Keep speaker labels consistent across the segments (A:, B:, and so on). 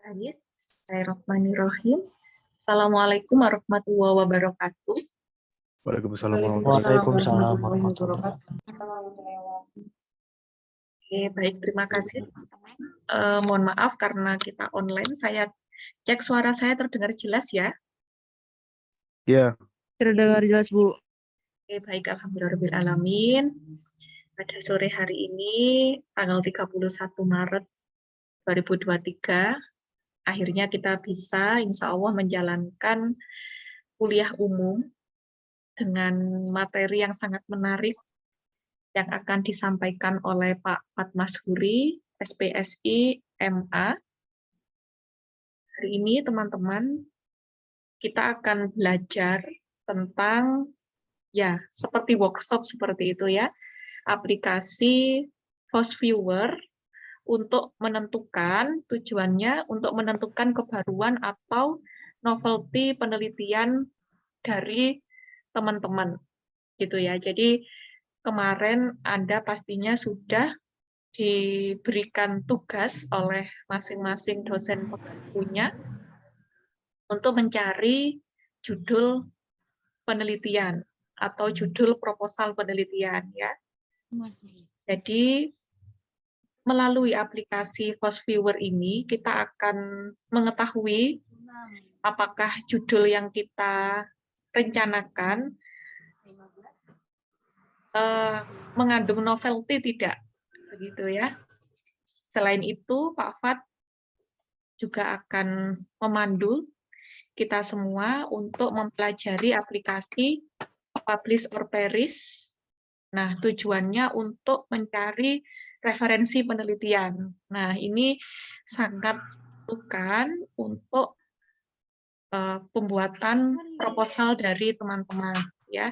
A: Baik, Bismillahirrahmanirrahim. Assalamualaikum warahmatullahi wabarakatuh.
B: Waalaikumsalam
C: Waalaikumsalam
A: warahmatullahi
C: warahmatullahi
A: wabarakatuh. Oke, baik, terima kasih teman-teman. Mohon maaf karena kita online. Saya cek suara saya terdengar jelas ya.
B: Iya,
C: Terdengar jelas, Bu.
A: Oke, baik, alhamdulillahirabbil Pada sore hari ini, tanggal 31 Maret 2023, akhirnya kita bisa insya Allah menjalankan kuliah umum dengan materi yang sangat menarik yang akan disampaikan oleh Pak Fatmashuri, SPSI, MA. Hari ini teman-teman, kita akan belajar tentang, ya, seperti workshop seperti itu ya, aplikasi Post Viewer untuk menentukan, tujuannya untuk menentukan kebaruan atau novelty penelitian dari teman-teman gitu ya. Jadi kemarin Anda pastinya sudah diberikan tugas oleh masing-masing dosen pembantunya untuk mencari judul penelitian atau judul proposal penelitian ya. Jadi melalui aplikasi Post Viewer ini kita akan mengetahui apakah judul yang kita rencanakan mengandung novelty tidak, begitu ya. Selain itu, Pak Fat juga akan memandu kita semua untuk mempelajari aplikasi Publish or Perish. Nah, tujuannya untuk mencari referensi penelitian. Nah, ini sangat diperlukan untuk pembuatan proposal dari teman-teman, ya.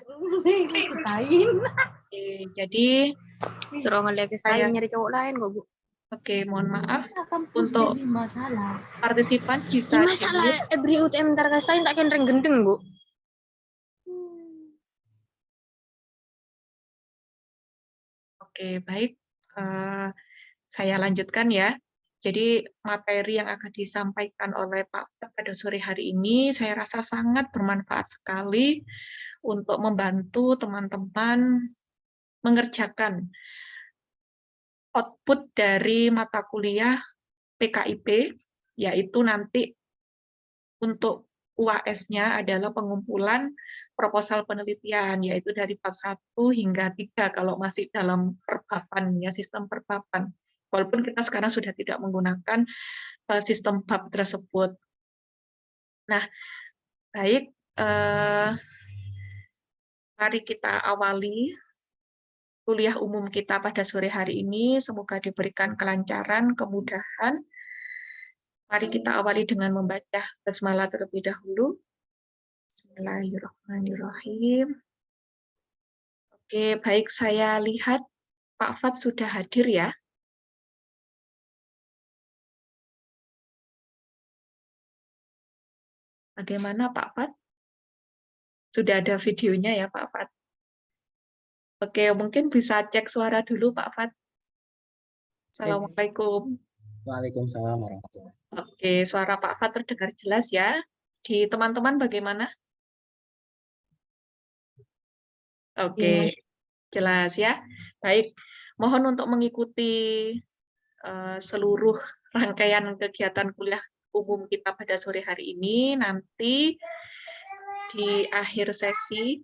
A: Oke, jadi saya
C: nyari cowok lain kok, Bu.
A: Oke, mohon maaf untuk partisipan bisa
C: Masalah beri UTM ntar kastain tak kenteng gendeng, Bu.
A: Oke, baik. Saya lanjutkan ya. Jadi materi yang akan disampaikan oleh Pak Fat pada sore hari ini saya rasa sangat bermanfaat sekali untuk membantu teman-teman mengerjakan output dari mata kuliah PKIP, yaitu nanti untuk UAS-nya adalah pengumpulan proposal penelitian, yaitu dari bab 1 hingga 3 kalau masih dalam perbapan, ya, sistem perbapan. Walaupun kita sekarang sudah tidak menggunakan sistem bab tersebut. Nah, baik, mari kita awali kuliah umum kita pada sore hari ini. Semoga diberikan kelancaran, kemudahan. Mari kita awali dengan membaca basmalah terlebih dahulu. Bismillahirrahmanirrahim. Oke, baik, saya lihat Pak Fat sudah hadir ya. Bagaimana Pak Fat? Sudah ada videonya ya Pak Fat? Oke, mungkin bisa cek suara dulu Pak Fat. Assalamualaikum.
D: Waalaikumsalam warahmatullahi wabarakatuh.
A: Oke, suara Pak Fat terdengar jelas ya. Di teman-teman bagaimana? Oke, jelas ya. Baik, mohon untuk mengikuti seluruh rangkaian kegiatan kuliah umum kita pada sore hari ini. Nanti di akhir sesi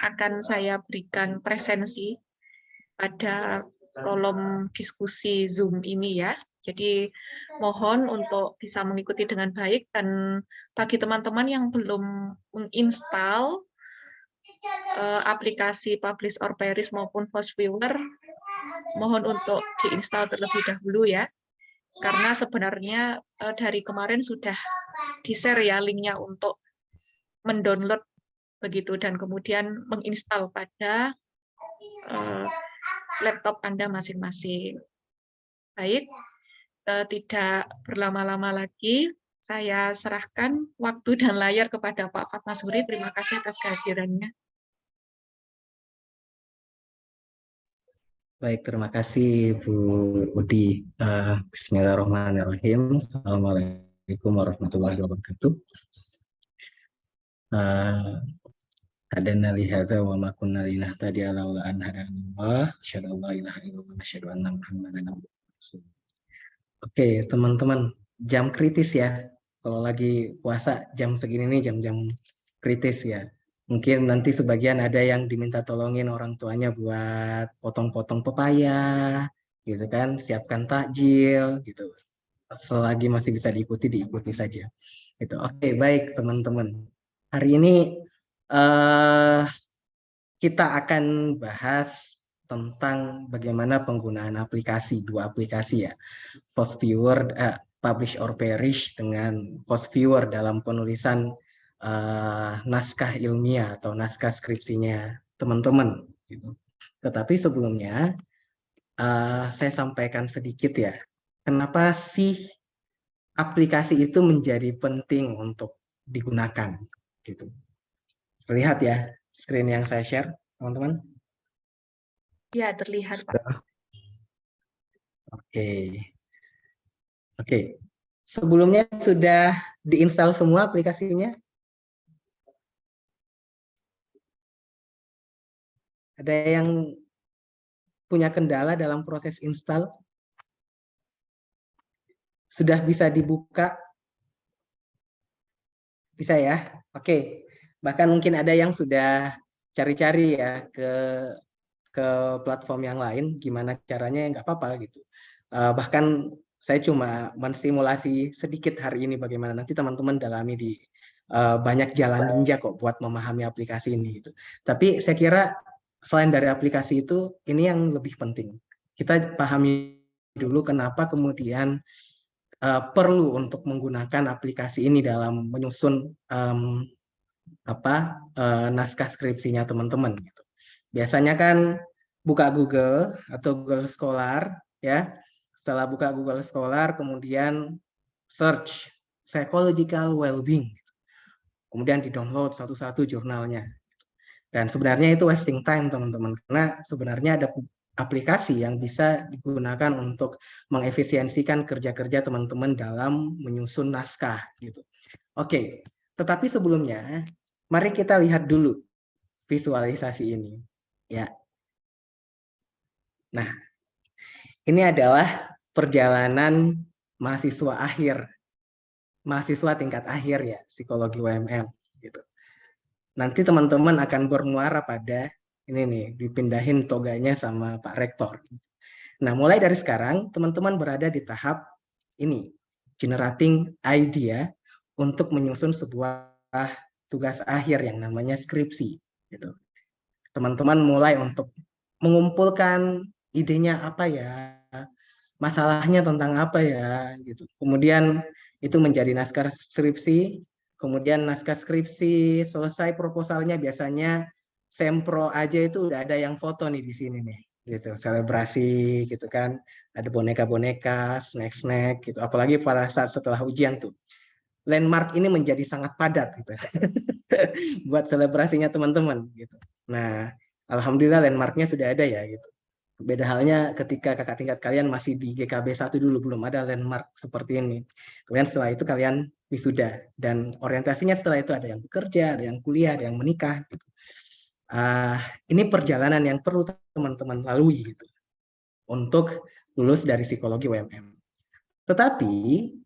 A: akan saya berikan presensi pada kolom diskusi Zoom ini ya. Jadi mohon untuk bisa mengikuti dengan baik, dan bagi teman-teman yang belum menginstal aplikasi Publish or Perish maupun Post Viewer, mohon untuk diinstal terlebih dahulu ya. Karena sebenarnya dari kemarin sudah di-share ya linknya untuk mendownload begitu dan kemudian menginstal pada laptop Anda masing-masing. Baik, tidak berlama-lama lagi, saya serahkan waktu dan layar kepada Pak Fatmashuri. Terima kasih atas kehadirannya.
D: Baik, terima kasih Bu Udi. Bismillahirrahmanirrahim. Assalamualaikum Assalamualaikum warahmatullahi wabarakatuh. Hadana li hadza wa ma kunna linahtadiya laula an hadanallah. Asyhadu an la ilaha illallah wa asyhadu anna Muhammadan abduhu wa rasuluh. Oke, teman-teman, jam kritis ya. Kalau lagi puasa jam segini nih jam-jam kritis ya. Mungkin nanti sebagian ada yang diminta tolongin orang tuanya buat potong-potong pepaya, gitu kan, siapkan takjil, gitu. Selagi masih bisa diikuti saja. Gitu. Oke, baik teman-teman. Hari ini kita akan bahas tentang bagaimana penggunaan dua aplikasi ya, FastViewer, Publish or Perish dengan FastViewer dalam penulisan naskah ilmiah atau naskah skripsinya teman-teman. Gitu. Tetapi sebelumnya saya sampaikan sedikit ya, kenapa sih aplikasi itu menjadi penting untuk digunakan gitu. Terlihat ya screen yang saya share, teman-teman?
A: Ya, terlihat, Pak.
D: Oke. Sebelumnya sudah diinstal semua aplikasinya? Ada yang punya kendala dalam proses install? Sudah bisa dibuka? Bisa ya? Oke. Bahkan mungkin ada yang sudah cari-cari ya ke platform yang lain, gimana caranya, nggak apa-apa gitu. Bahkan saya cuma mensimulasi sedikit hari ini bagaimana nanti teman-teman dalami di banyak jalan ninja kok buat memahami aplikasi ini gitu. Tapi saya kira selain dari aplikasi itu, ini yang lebih penting. Kita pahami dulu kenapa kemudian perlu untuk menggunakan aplikasi ini dalam menyusun naskah skripsinya teman-teman gitu. Biasanya kan buka Google atau Google Scholar ya. Setelah buka Google Scholar kemudian search psychological well-being. Kemudian di-download satu-satu jurnalnya. Dan sebenarnya itu wasting time teman-teman, karena sebenarnya ada aplikasi yang bisa digunakan untuk mengefisiensikan kerja-kerja teman-teman dalam menyusun naskah gitu. Oke, tetapi sebelumnya mari kita lihat dulu visualisasi ini ya. Nah, ini adalah perjalanan mahasiswa tingkat akhir ya, psikologi UMM gitu. Nanti teman-teman akan bermuara pada ini nih, dipindahin toganya sama Pak Rektor. Nah, mulai dari sekarang teman-teman berada di tahap ini, generating idea untuk menyusun sebuah tugas akhir yang namanya skripsi gitu. Teman-teman mulai untuk mengumpulkan idenya apa ya, masalahnya tentang apa ya gitu. Kemudian itu menjadi naskah skripsi. Kemudian naskah skripsi selesai proposalnya, biasanya sempro aja itu udah ada yang foto nih di sini nih gitu, selebrasi gitu kan, ada boneka-boneka, snack-snack gitu, apalagi pada saat setelah ujian tuh landmark ini menjadi sangat padat gitu buat selebrasinya teman-teman gitu. Nah, alhamdulillah landmarknya sudah ada ya gitu. Beda halnya ketika kakak tingkat kalian masih di GKB 1 dulu, belum ada landmark seperti ini. Kemudian setelah itu kalian wisuda, dan orientasinya setelah itu ada yang bekerja, ada yang kuliah, ada yang menikah. Gitu. Ini perjalanan yang perlu teman-teman lalui gitu, untuk lulus dari psikologi UMM. Tetapi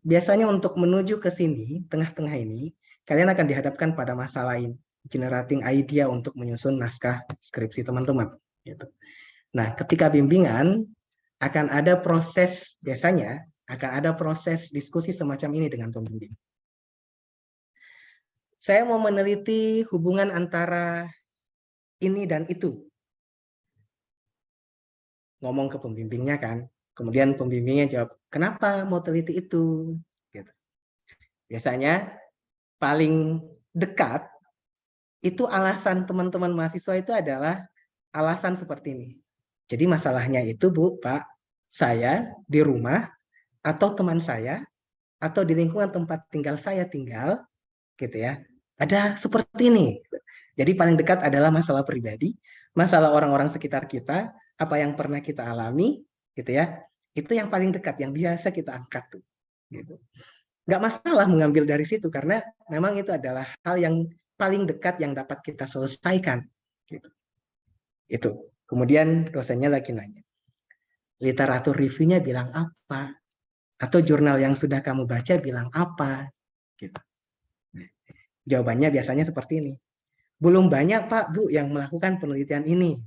D: biasanya untuk menuju ke sini, tengah-tengah ini, kalian akan dihadapkan pada masalah lain, generating idea untuk menyusun naskah skripsi teman-teman. Gitu. Nah, ketika bimbingan akan ada proses, biasanya akan ada proses diskusi semacam ini dengan pembimbing. Saya mau meneliti hubungan antara ini dan itu. Ngomong ke pembimbingnya kan, kemudian pembimbingnya jawab, kenapa mau teliti itu? Gitu. Biasanya paling dekat itu alasan teman-teman mahasiswa itu adalah alasan seperti ini. Jadi masalahnya itu, Bu, Pak, saya di rumah atau teman saya atau di lingkungan tempat tinggal saya tinggal, gitu ya, ada seperti ini. Jadi paling dekat adalah masalah pribadi, masalah orang-orang sekitar kita, apa yang pernah kita alami, gitu ya. Itu yang paling dekat, yang biasa kita angkat tuh. Gitu. nggak masalah mengambil dari situ karena memang itu adalah hal yang paling dekat yang dapat kita selesaikan. Gitu. Itu. Kemudian dosennya lagi nanya, literatur reviewnya bilang apa? Atau jurnal yang sudah kamu baca bilang apa? Gitu. Jawabannya biasanya seperti ini. Belum banyak Pak, Bu, yang melakukan penelitian ini.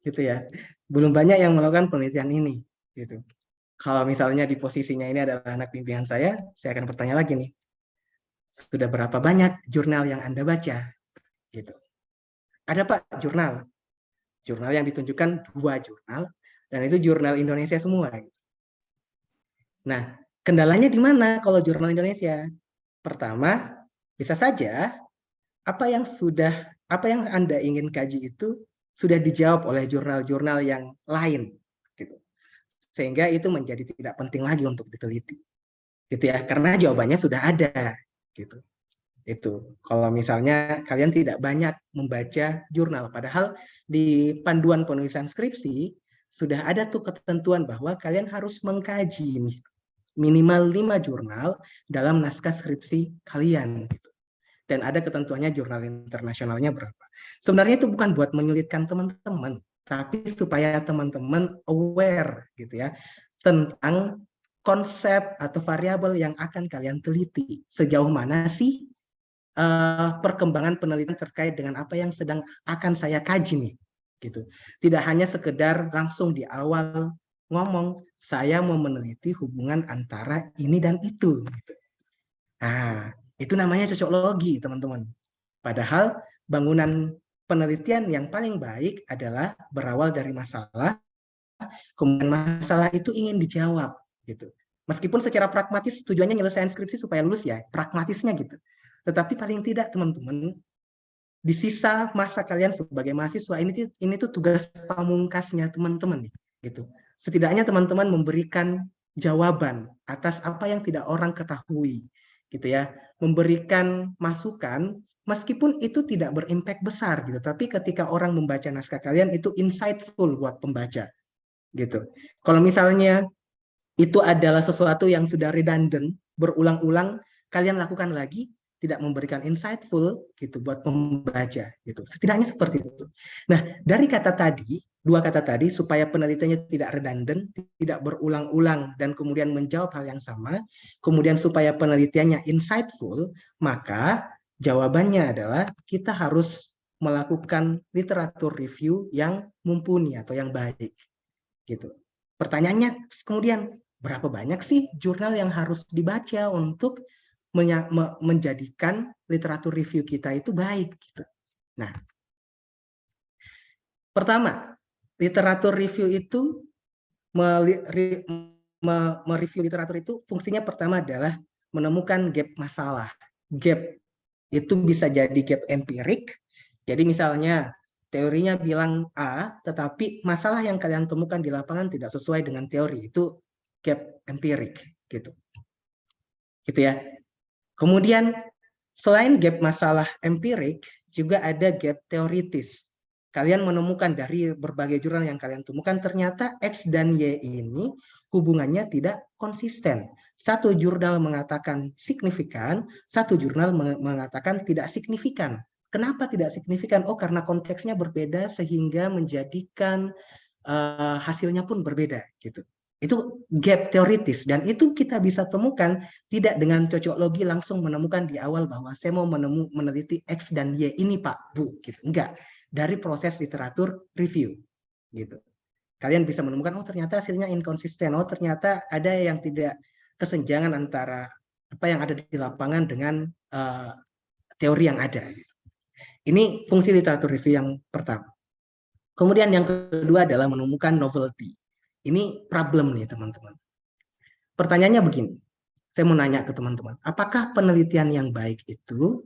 D: Gitu ya. Belum banyak yang melakukan penelitian ini. Gitu. Kalau misalnya di posisinya ini adalah anak pimpinan saya akan bertanya lagi nih. Sudah berapa banyak jurnal yang Anda baca? Gitu. Ada Pak jurnal. Jurnal yang ditunjukkan 2 jurnal, dan itu jurnal Indonesia semua. Nah, kendalanya di mana kalau jurnal Indonesia? Pertama, bisa saja apa yang Anda ingin kaji itu sudah dijawab oleh jurnal-jurnal yang lain, gitu. Sehingga itu menjadi tidak penting lagi untuk diteliti, gitu ya, karena jawabannya sudah ada, gitu. Itu kalau misalnya kalian tidak banyak membaca jurnal, padahal di panduan penulisan skripsi sudah ada tuh ketentuan bahwa kalian harus mengkaji minimal 5 jurnal dalam naskah skripsi kalian, gitu. Dan ada ketentuannya jurnal internasionalnya berapa. Sebenarnya itu bukan buat menyulitkan teman-teman, tapi supaya teman-teman aware, gitu ya, tentang konsep atau variabel yang akan kalian teliti. Sejauh mana sih perkembangan penelitian terkait dengan apa yang sedang akan saya kaji nih, gitu. Tidak hanya sekedar langsung di awal ngomong saya mau meneliti hubungan antara ini dan itu, gitu. Nah, itu namanya cocoklogi, teman-teman. Padahal bangunan penelitian yang paling baik adalah berawal dari masalah, kemudian masalah itu ingin dijawab, gitu. Meskipun secara pragmatis tujuannya nyelesain skripsi supaya lulus ya, pragmatisnya gitu. Tetapi paling tidak teman-teman, di sisa masa kalian sebagai mahasiswa ini tuh tugas pamungkasnya teman-teman nih, gitu. Setidaknya teman-teman memberikan jawaban atas apa yang tidak orang ketahui, gitu ya. Memberikan masukan meskipun itu tidak berimpact besar gitu, tapi ketika orang membaca naskah kalian itu insightful buat pembaca, gitu. Kalau misalnya itu adalah sesuatu yang sudah redundant, berulang-ulang, kalian lakukan lagi, tidak memberikan insightful gitu buat pembaca gitu. Setidaknya seperti itu. Nah, dari kata tadi, 2 kata tadi supaya penelitiannya tidak redundant, tidak berulang-ulang dan kemudian menjawab hal yang sama, kemudian supaya penelitiannya insightful, maka jawabannya adalah kita harus melakukan literatur review yang mumpuni atau yang baik gitu. Pertanyaannya kemudian berapa banyak sih jurnal yang harus dibaca untuk menjadikan literatur review kita itu baik gitu. Nah, pertama, literatur review itu mereview literatur itu fungsinya pertama adalah menemukan gap masalah. Gap itu bisa jadi gap empirik. Jadi misalnya teorinya bilang A, tetapi masalah yang kalian temukan di lapangan tidak sesuai dengan teori. Itu gap empirik gitu. Gitu ya. Kemudian selain gap masalah empirik, juga ada gap teoritis. Kalian menemukan dari berbagai jurnal yang kalian temukan, ternyata X dan Y ini hubungannya tidak konsisten. Satu jurnal mengatakan signifikan, satu jurnal mengatakan tidak signifikan. Kenapa tidak signifikan? Oh, karena konteksnya berbeda sehingga menjadikan hasilnya pun berbeda. Gitu. Itu gap teoritis, dan itu kita bisa temukan tidak dengan cocoklogi langsung menemukan di awal bahwa saya mau meneliti X dan Y ini Pak, Bu. Gitu. Enggak. Dari proses literatur review gitu. Kalian bisa menemukan oh ternyata hasilnya inkonsisten, oh ternyata ada yang tidak kesenjangan antara apa yang ada di lapangan dengan teori yang ada. Gitu. Ini fungsi literatur review yang pertama. Kemudian yang kedua adalah menemukan novelty. Ini problem nih teman-teman. Pertanyaannya begini, saya mau nanya ke teman-teman, apakah penelitian yang baik itu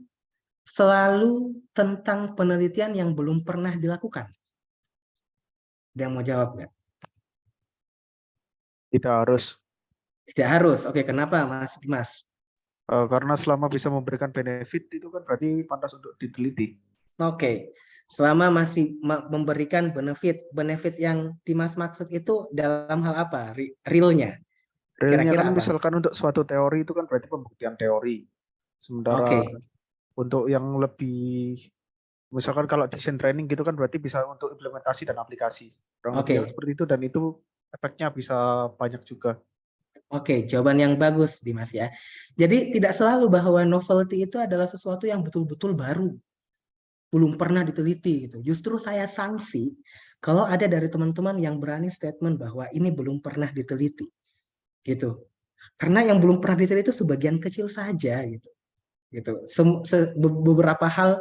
D: selalu tentang penelitian yang belum pernah dilakukan? Ada yang mau jawab nggak?
B: Tidak harus.
D: Tidak harus. Oke, kenapa Mas Dimas?
B: Karena selama bisa memberikan benefit itu kan berarti pantas untuk diteliti.
D: Oke, selama masih memberikan benefit yang Dimas maksud itu dalam hal apa? Realnya.
B: Realnya
D: Kira-kira
B: kan
D: apa?
B: misalkan untuk suatu teori itu kan berarti pembuktian teori. Sementara
D: Oke,
B: untuk yang lebih, misalkan kalau desain training gitu kan berarti bisa untuk implementasi dan aplikasi. Kurang lebih kan
D: oke.
B: seperti itu dan itu efeknya bisa banyak juga.
D: Oke, jawaban yang bagus, Dimas ya. Jadi tidak selalu bahwa novelty itu adalah sesuatu yang betul-betul baru, belum pernah diteliti gitu. Justru saya sanksi kalau ada dari teman-teman yang berani statement bahwa ini belum pernah diteliti gitu. Karena yang belum pernah diteliti itu sebagian kecil saja gitu. Gitu. Beberapa hal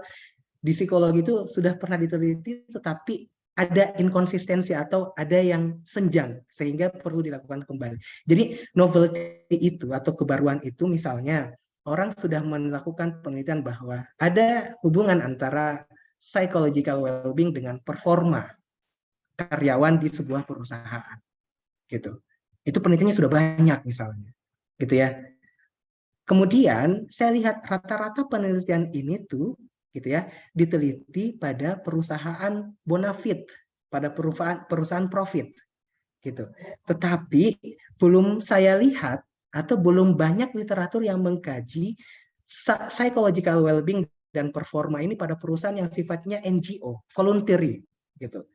D: di psikologi itu sudah pernah diteliti tetapi ada inkonsistensi atau ada yang senjang sehingga perlu dilakukan kembali. Jadi novelty itu atau kebaruan itu misalnya orang sudah melakukan penelitian bahwa ada hubungan antara psychological well-being dengan performa karyawan di sebuah perusahaan gitu. Itu penelitiannya sudah banyak misalnya. Gitu ya. Kemudian saya lihat rata-rata penelitian ini tuh gitu ya diteliti pada perusahaan bonafit, pada perusahaan profit gitu. Tetapi belum saya lihat atau belum banyak literatur yang mengkaji psychological well-being dan performa ini pada perusahaan yang sifatnya NGO, voluntary gitu.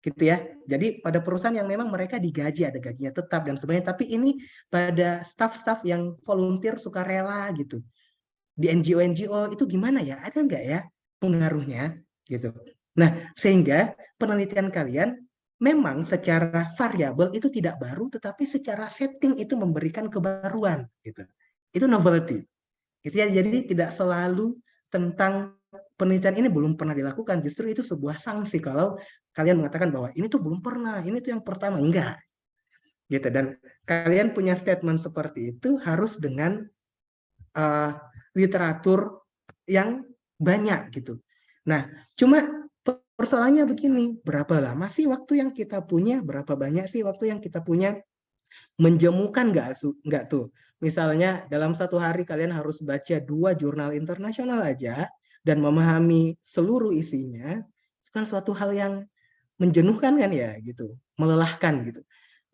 D: Gitu ya. Jadi pada perusahaan yang memang mereka digaji, ada gajinya tetap dan sebagainya, tapi ini pada staff-staff yang volunteer sukarela gitu. Di NGO-NGO itu gimana ya? Ada nggak ya pengaruhnya gitu. Nah, sehingga penelitian kalian memang secara variabel itu tidak baru, tetapi secara setting itu memberikan kebaruan gitu. Itu novelty. Gitu ya. Jadi tidak selalu tentang penelitian ini belum pernah dilakukan, justru itu sebuah sanksi kalau kalian mengatakan bahwa ini tuh belum pernah, ini tuh yang pertama, enggak. Gitu. Dan kalian punya statement seperti itu harus dengan uh, literatur yang banyak gitu. Nah, cuma persoalannya begini, berapa lama sih waktu yang kita punya, berapa banyak sih waktu yang kita punya, menjemukan nggak tuh? Misalnya dalam satu hari kalian harus baca 2 jurnal internasional aja dan memahami seluruh isinya, itu kan suatu hal yang menjenuhkan kan ya gitu, melelahkan gitu.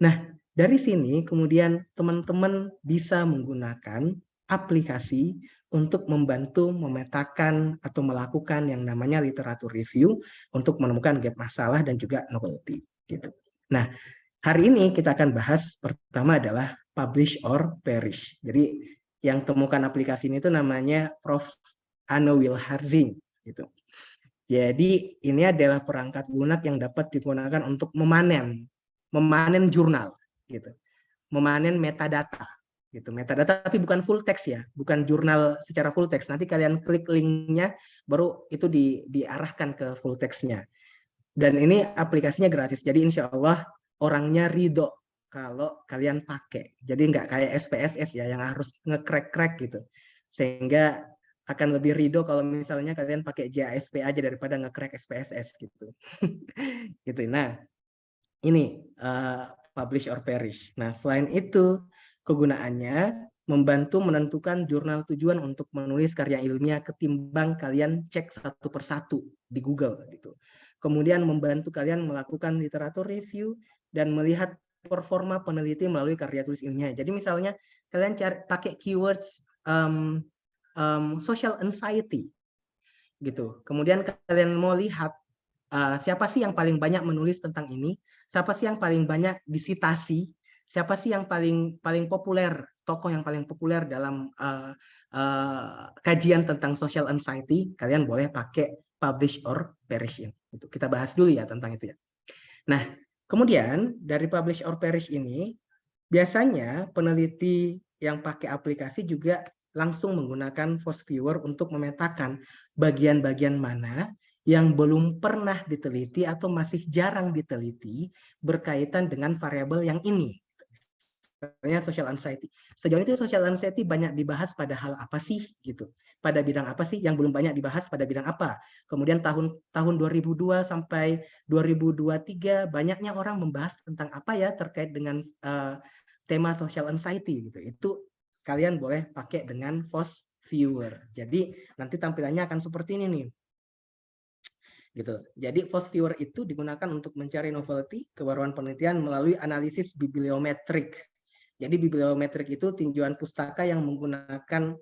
D: Nah, dari sini kemudian teman-teman bisa menggunakan aplikasi untuk membantu memetakan atau melakukan yang namanya literatur review untuk menemukan gap masalah dan juga novelty gitu. Nah, hari ini kita akan bahas pertama adalah publish or perish. Jadi yang temukan aplikasi ini itu namanya Prof. Anne Wilharzing gitu. Jadi ini adalah perangkat lunak yang dapat digunakan untuk memanen jurnal gitu. Memanen metadata gitu. Metadata tapi bukan full text ya, bukan jurnal secara full text. Nanti kalian klik linknya baru itu diarahkan ke full textnya. Dan ini aplikasinya gratis. Jadi insya Allah orangnya ridho kalau kalian pakai. Jadi nggak kayak SPSS ya yang harus nge-crack gitu. Sehingga akan lebih ridho kalau misalnya kalian pakai JASP aja daripada nge-crack SPSS gitu. Gitu. Nah, ini publish or perish. Nah, selain itu kegunaannya membantu menentukan jurnal tujuan untuk menulis karya ilmiah ketimbang kalian cek satu persatu di Google gitu. Kemudian membantu kalian melakukan literatur review dan melihat performa peneliti melalui karya tulis ilmiah. Jadi misalnya kalian pakai keywords social anxiety gitu. Kemudian kalian mau lihat siapa sih yang paling banyak menulis tentang ini, siapa sih yang paling banyak disitasi, siapa sih yang paling populer, tokoh yang paling populer dalam kajian tentang social anxiety, kalian boleh pakai publish or perish ini. Kita bahas dulu ya tentang itu ya. Nah, kemudian dari publish or perish ini, biasanya peneliti yang pakai aplikasi juga langsung menggunakan Force Viewer untuk memetakan bagian-bagian mana yang belum pernah diteliti atau masih jarang diteliti berkaitan dengan variabel yang ini. Misalnya social anxiety. Sejauh ini social anxiety banyak dibahas pada hal apa sih gitu. Pada bidang apa sih yang belum banyak dibahas pada bidang apa. Kemudian tahun 2002 sampai 2023 banyaknya orang membahas tentang apa ya terkait dengan tema social anxiety gitu. Itu kalian boleh pakai dengan Force Viewer. Jadi nanti tampilannya akan seperti ini nih. Gitu. Jadi Force Viewer itu digunakan untuk mencari novelty, kebaruan penelitian melalui analisis bibliometrik. Jadi bibliometrik itu tinjauan pustaka yang menggunakan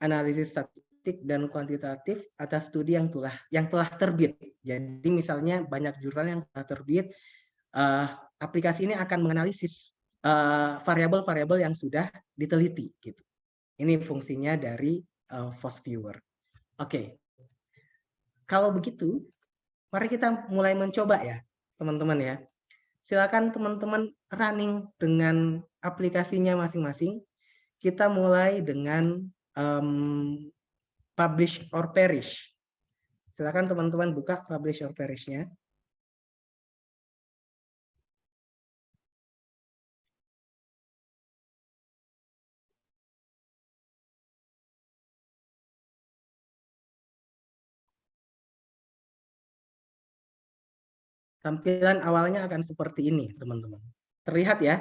D: analisis statistik dan kuantitatif atas studi yang telah terbit. Jadi misalnya banyak jurnal yang telah terbit, aplikasi ini akan menganalisis variabel-variabel yang sudah diteliti. Gitu. Ini fungsinya dari FOSS Viewer. Oke, kalau begitu, mari kita mulai mencoba ya, teman-teman ya. Silakan teman-teman running dengan aplikasinya masing-masing. Kita mulai dengan publish or perish. Silakan teman-teman buka publish or perish-nya. Tampilan awalnya akan seperti ini, teman-teman. Terlihat ya?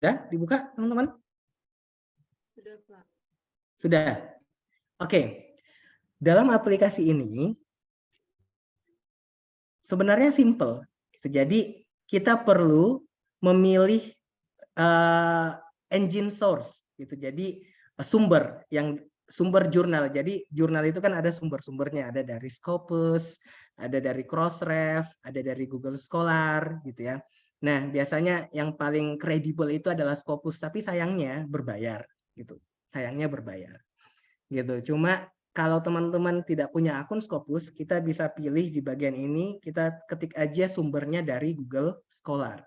D: Sudah dibuka, teman-teman?
A: Sudah, Pak.
D: Sudah. Oke. Dalam aplikasi ini sebenarnya simple. Jadi kita perlu memilih engine source gitu. Jadi sumber jurnal. Jadi jurnal itu kan ada sumber-sumbernya, ada dari Scopus, ada dari Crossref, ada dari Google Scholar gitu ya. Nah, biasanya yang paling kredibel itu adalah Scopus, tapi sayangnya berbayar gitu. Sayangnya berbayar. Gitu. Cuma kalau teman-teman tidak punya akun Scopus, kita bisa pilih di bagian ini, kita ketik aja sumbernya dari Google Scholar.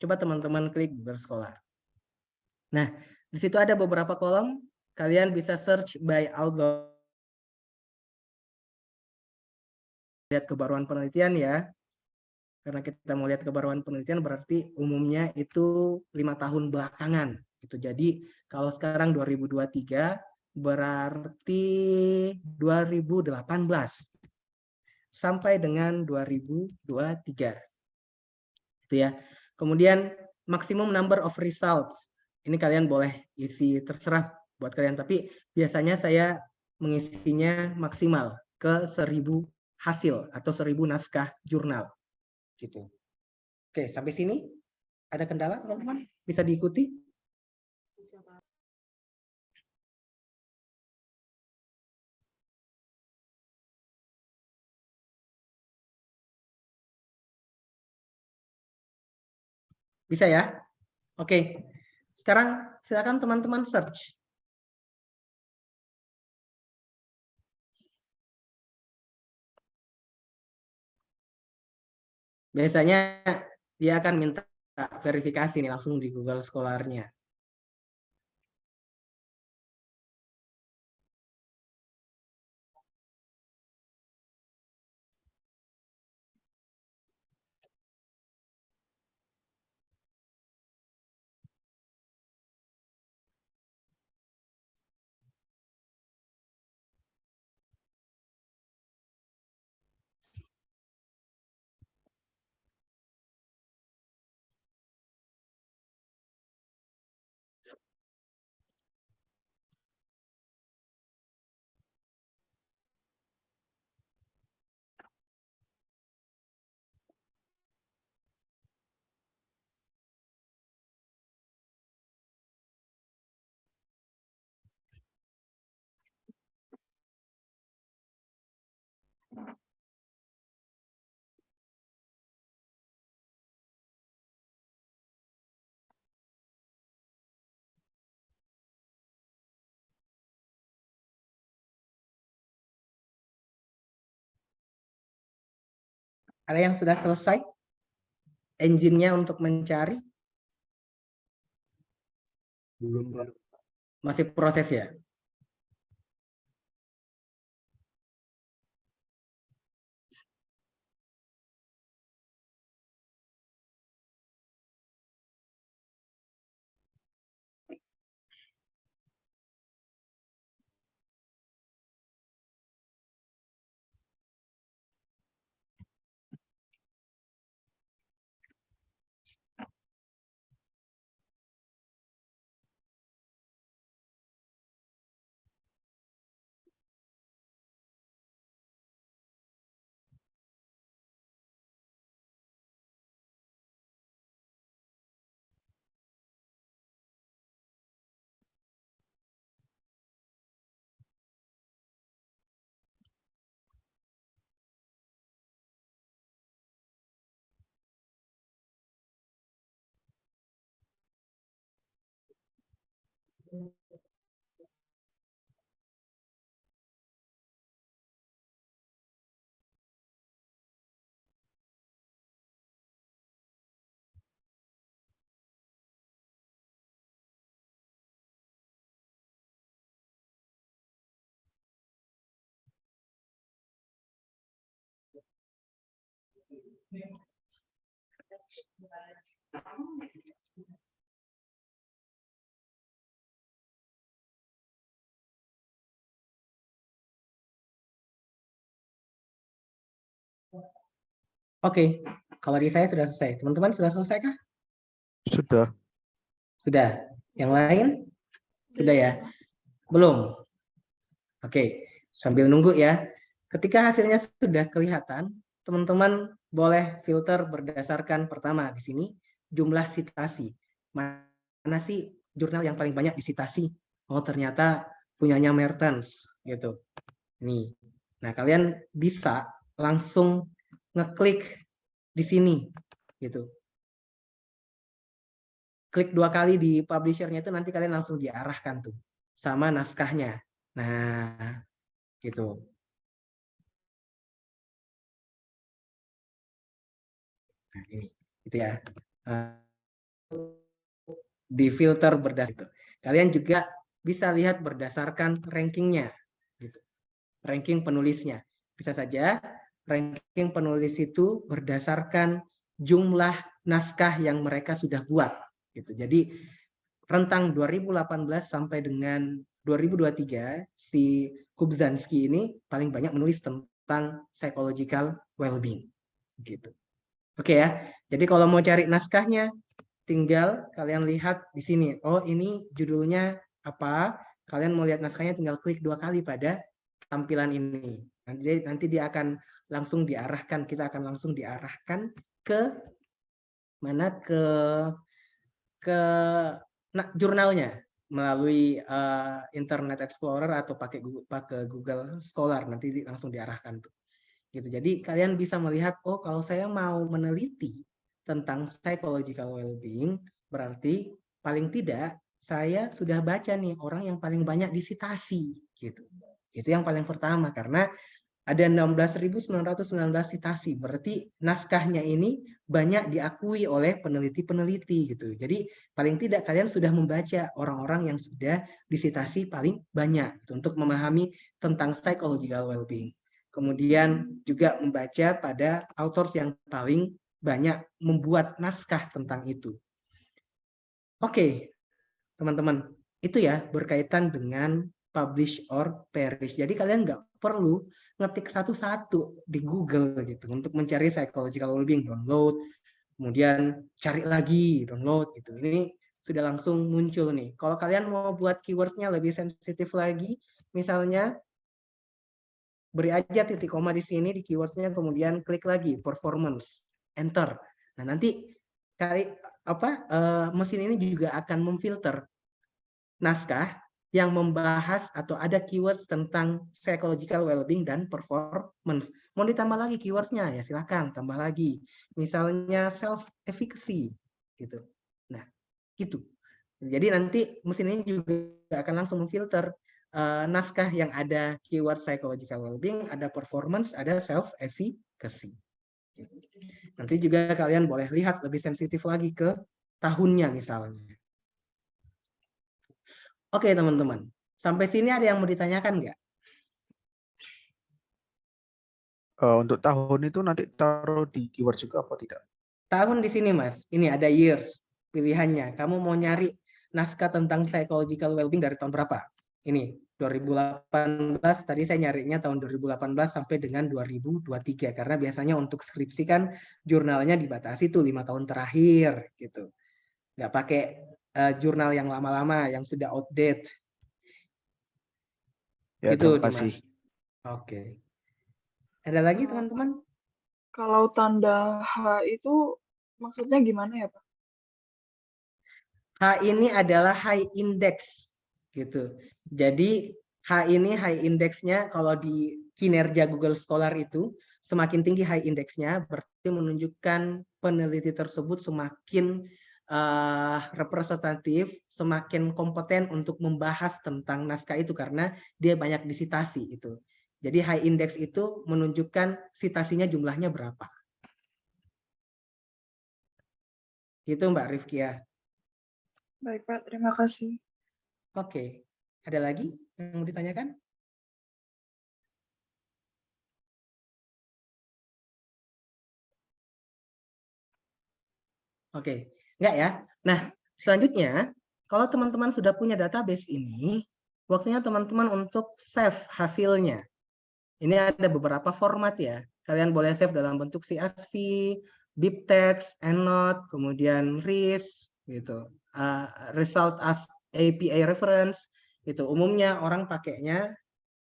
D: Coba teman-teman klik Google Scholar. Nah, di situ ada beberapa kolom, kalian bisa search by author. Lihat kebaruan penelitian ya. Karena kita mau lihat kebaruan penelitian berarti umumnya itu 5 tahun belakangan. Gitu. Jadi kalau sekarang 2023 berarti 2018 sampai dengan 2023. Itu ya. Kemudian maximum number of results. Ini kalian boleh isi terserah buat kalian, tapi biasanya saya mengisinya maksimal ke 1000 hasil atau 1000 naskah jurnal. Gitu. Oke, sampai sini ada kendala teman-teman? Bisa diikuti?
A: Bisa, Pak.
D: Bisa ya? Oke. Sekarang silakan teman-teman search. Biasanya dia akan minta verifikasi nih langsung di Google Scholar-nya. Ada yang sudah selesai engine-nya untuk mencari?
B: Belum, Pak.
D: Masih proses ya? Oke, kalau di saya sudah selesai. Teman-teman sudah selesai kah?
B: Sudah.
D: Sudah. Yang lain? Sudah ya? Belum? Oke, sambil nunggu ya. Ketika hasilnya sudah kelihatan, teman-teman boleh filter berdasarkan pertama di sini jumlah citasi. Mana sih jurnal yang paling banyak disitasi? Oh, ternyata punyanya Mertens gitu. Nih. Nah, kalian bisa langsung ngeklik di sini gitu. Klik 2 kali di publisher-nya itu nanti kalian langsung diarahkan tuh sama naskahnya. Nah, gitu. Nah, ini gitu ya. Di filter berdasarkan. Kalian juga bisa lihat berdasarkan rankingnya, gitu. Ranking penulisnya. Bisa saja ranking penulis itu berdasarkan jumlah naskah yang mereka sudah buat. Gitu. Jadi rentang 2018 sampai dengan 2023 si Kubzanski ini paling banyak menulis tentang psychological well-being. Gitu. Oke ya. Jadi kalau mau cari naskahnya, tinggal kalian lihat di sini. Oh, ini judulnya apa? Kalian mau lihat naskahnya, tinggal klik 2 kali pada tampilan ini. Nanti dia akan langsung diarahkan. Kita akan langsung diarahkan ke mana? Ke jurnalnya melalui Internet Explorer atau pakai Google Scholar. Nanti langsung diarahkan tuh. Gitu. Jadi kalian bisa melihat, oh kalau saya mau meneliti tentang psychological well-being, berarti paling tidak saya sudah baca nih orang yang paling banyak disitasi gitu. Itu yang paling pertama karena ada 16.919 citasi, berarti naskahnya ini banyak diakui oleh peneliti-peneliti gitu. Jadi paling tidak kalian sudah membaca orang-orang yang sudah disitasi paling banyak gitu, untuk memahami tentang psychological well-being. Kemudian juga membaca pada authors yang paling banyak membuat naskah tentang itu. Oke, teman-teman, itu ya berkaitan dengan publish or perish. Jadi kalian nggak perlu ngetik satu-satu di Google gitu untuk mencari psychological well-being, download, kemudian cari lagi, download gitu. Ini sudah langsung muncul nih. Kalau kalian mau buat keywordnya lebih sensitif lagi, misalnya beri aja titik koma di sini di keywordsnya, kemudian klik lagi performance, enter. Nah nanti mesin ini juga akan memfilter naskah yang membahas atau ada keywords tentang psychological well-being dan performance. Mau ditambah lagi keywordsnya ya silakan tambah lagi. Misalnya self efficacy gitu. Nah gitu. Jadi nanti mesin ini juga akan langsung memfilter naskah yang ada keyword psychological well-being, ada performance, ada self-efficacy. Nanti juga kalian boleh lihat lebih sensitif lagi ke tahunnya misalnya. Oke teman-teman, sampai sini ada yang mau ditanyakan nggak?
B: Untuk tahun itu nanti taruh di keyword juga apa tidak?
D: Tahun di sini mas, ini ada years pilihannya. Kamu mau nyari naskah tentang psychological well-being dari tahun berapa? Ini 2018, tadi saya nyarinya tahun 2018 sampai dengan 2023 karena biasanya untuk skripsi kan jurnalnya dibatasi tuh 5 tahun terakhir gitu. Nggak pakai jurnal yang lama-lama yang sudah outdated.
B: Ya,
D: Gitu
B: terima kasih.
D: Oke. Ada lagi teman-teman?
E: Kalau tanda H itu maksudnya gimana ya Pak?
D: H ini adalah high index gitu. Jadi H ini high indexnya kalau di kinerja Google Scholar itu semakin tinggi high indexnya berarti menunjukkan peneliti tersebut semakin representatif, semakin kompeten untuk membahas tentang naskah itu karena dia banyak disitasi itu. Jadi high index itu menunjukkan citasinya jumlahnya berapa. Gitu Mbak Rifkia.
E: Baik, Pak. Terima kasih.
D: Oke. Ada lagi yang mau ditanyakan? Oke. Enggak ya? Nah, selanjutnya, kalau teman-teman sudah punya database ini, waktunya teman-teman untuk save hasilnya. Ini ada beberapa format ya. Kalian boleh save dalam bentuk CSV, BibTeX, EndNote, kemudian RIS, gitu. Result as API reference, itu umumnya orang pakainya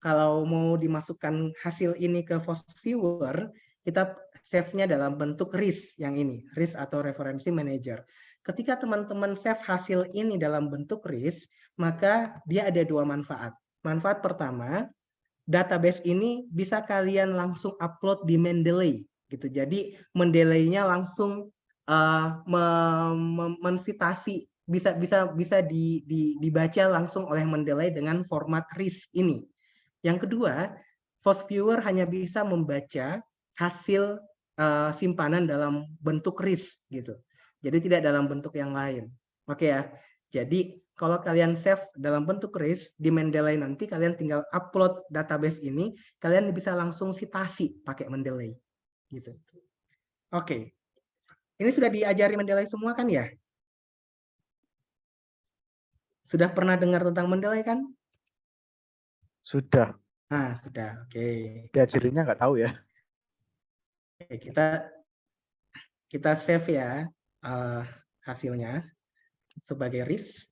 D: kalau mau dimasukkan hasil ini ke FOSS-Viewer, kita save-nya dalam bentuk RIS yang ini, RIS atau Referensi Manager. Ketika teman-teman save hasil ini dalam bentuk RIS, maka dia ada dua manfaat. Manfaat pertama, database ini bisa kalian langsung upload di Mendeley gitu. Jadi Mendeley-nya langsung mensitasi, bisa dibaca langsung oleh Mendeley dengan format RIS ini. Yang kedua, FOSS-Viewer hanya bisa membaca hasil simpanan dalam bentuk RIS gitu. Jadi tidak dalam bentuk yang lain. Oke ya. Jadi kalau kalian save dalam bentuk RIS di Mendeley nanti kalian tinggal upload database ini, kalian bisa langsung citasi pakai Mendeley gitu. Oke. Ini sudah diajari Mendeley semua kan ya? Sudah pernah dengar tentang Mendeley kan?
B: Sudah.
D: Nah, sudah. Oke.
B: Diajarinya nggak tahu ya.
D: Oke, kita save ya hasilnya sebagai RIS.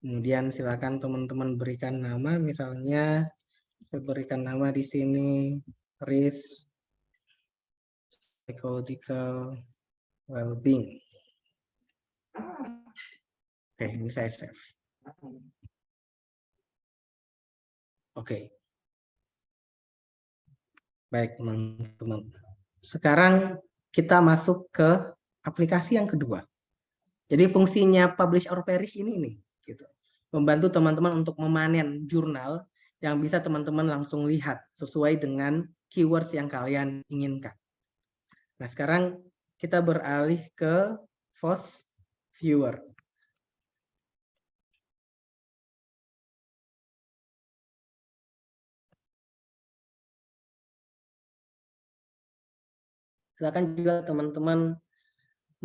D: Kemudian silakan teman-teman berikan nama, misalnya saya berikan nama di sini RIS Psychological Well-being. Oke, ini saya save. Oke. Baik, teman-teman. Sekarang kita masuk ke aplikasi yang kedua. Jadi fungsinya publish or perish ini nih, gitu. Membantu teman-teman untuk memanen jurnal yang bisa teman-teman langsung lihat sesuai dengan keywords yang kalian inginkan. Nah, sekarang kita beralih ke FOSS-Viewer. Silakan juga teman-teman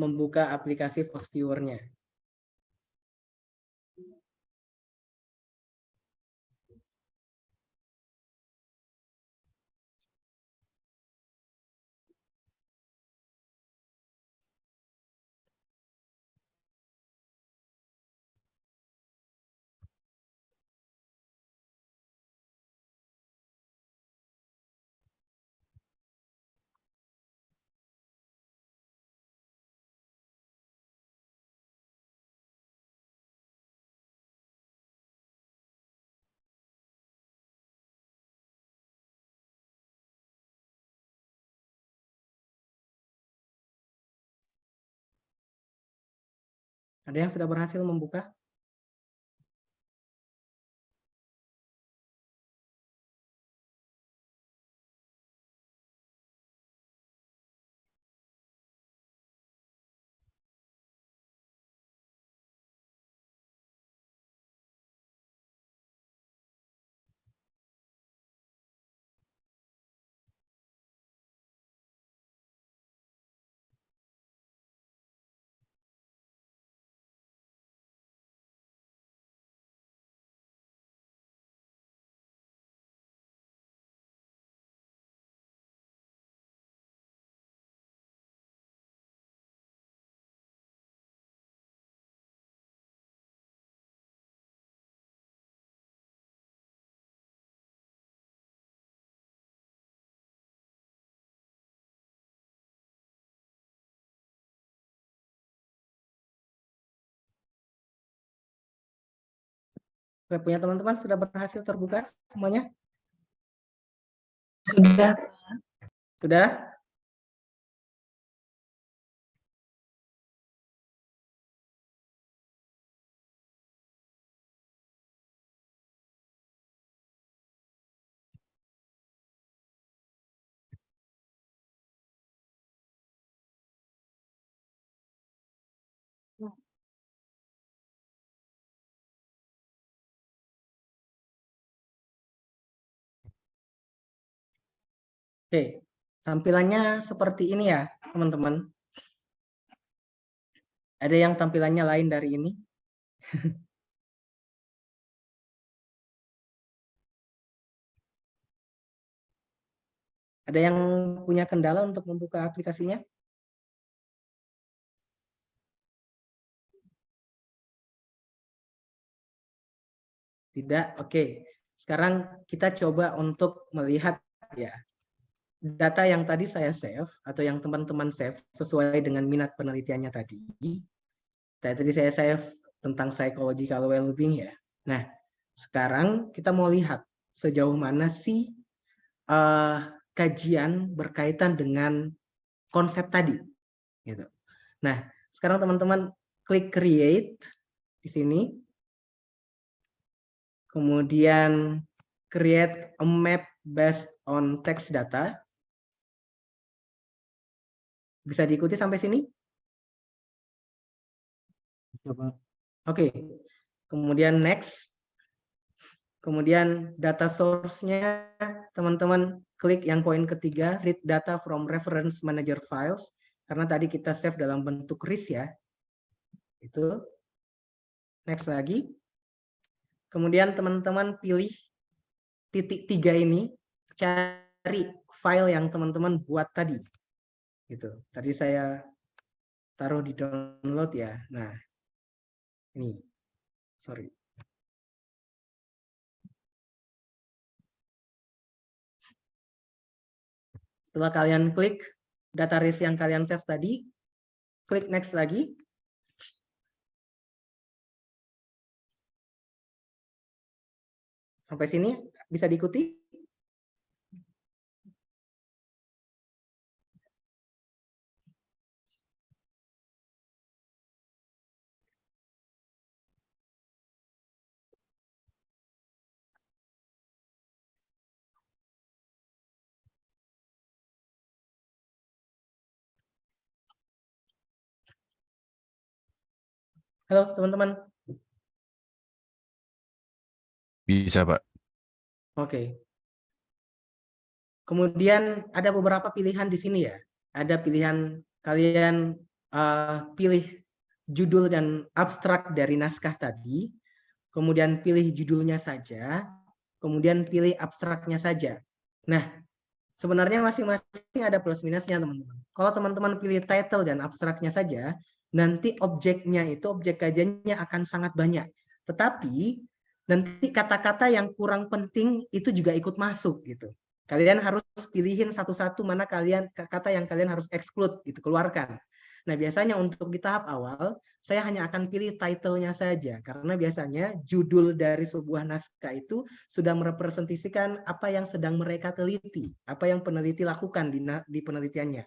D: membuka aplikasi FOSS-Viewer-nya. Ada yang sudah berhasil membuka? Punya teman-teman sudah berhasil terbuka semuanya?
E: Sudah.
D: Sudah? Oke, tampilannya seperti ini ya, teman-teman. Ada yang tampilannya lain dari ini? Ada yang punya kendala untuk membuka aplikasinya? Tidak? Oke. Sekarang kita coba untuk melihat ya data yang tadi saya save atau yang teman-teman save sesuai dengan minat penelitiannya tadi. Tadi saya save tentang psychological well-being ya. Nah, sekarang kita mau lihat sejauh mana sih kajian berkaitan dengan konsep tadi. Gitu. Nah, sekarang teman-teman klik create di sini. Kemudian create a map based on text data. Bisa diikuti sampai sini? Oke. Kemudian next. Kemudian data source-nya teman-teman klik yang poin ketiga, read data from reference manager files. Karena tadi kita save dalam bentuk RIS ya. Itu. Next lagi. Kemudian teman-teman pilih titik 3 ini, cari file yang teman-teman buat tadi. Gitu. Tadi saya taruh di download ya. Nah, ini. Sorry. Setelah kalian klik data RIS yang kalian save tadi, klik next lagi. Sampai sini bisa diikuti? Halo teman-teman.
F: Bisa, Pak.
D: Oke. Kemudian ada beberapa pilihan di sini ya. Ada pilihan kalian pilih judul dan abstrak dari naskah tadi. Kemudian pilih judulnya saja. Kemudian pilih abstraknya saja. Nah, sebenarnya masing-masing ada plus minusnya teman-teman. Kalau teman-teman pilih title dan abstraknya saja, nanti objeknya itu objek kajiannya akan sangat banyak. Tetapi nanti kata-kata yang kurang penting itu juga ikut masuk gitu. Kalian harus pilihin satu-satu mana kata yang kalian harus exclude gitu, keluarkan. Nah, biasanya untuk di tahap awal saya hanya akan pilih title-nya saja karena biasanya judul dari sebuah naskah itu sudah merepresentasikan apa yang sedang mereka teliti, apa yang peneliti lakukan di penelitiannya,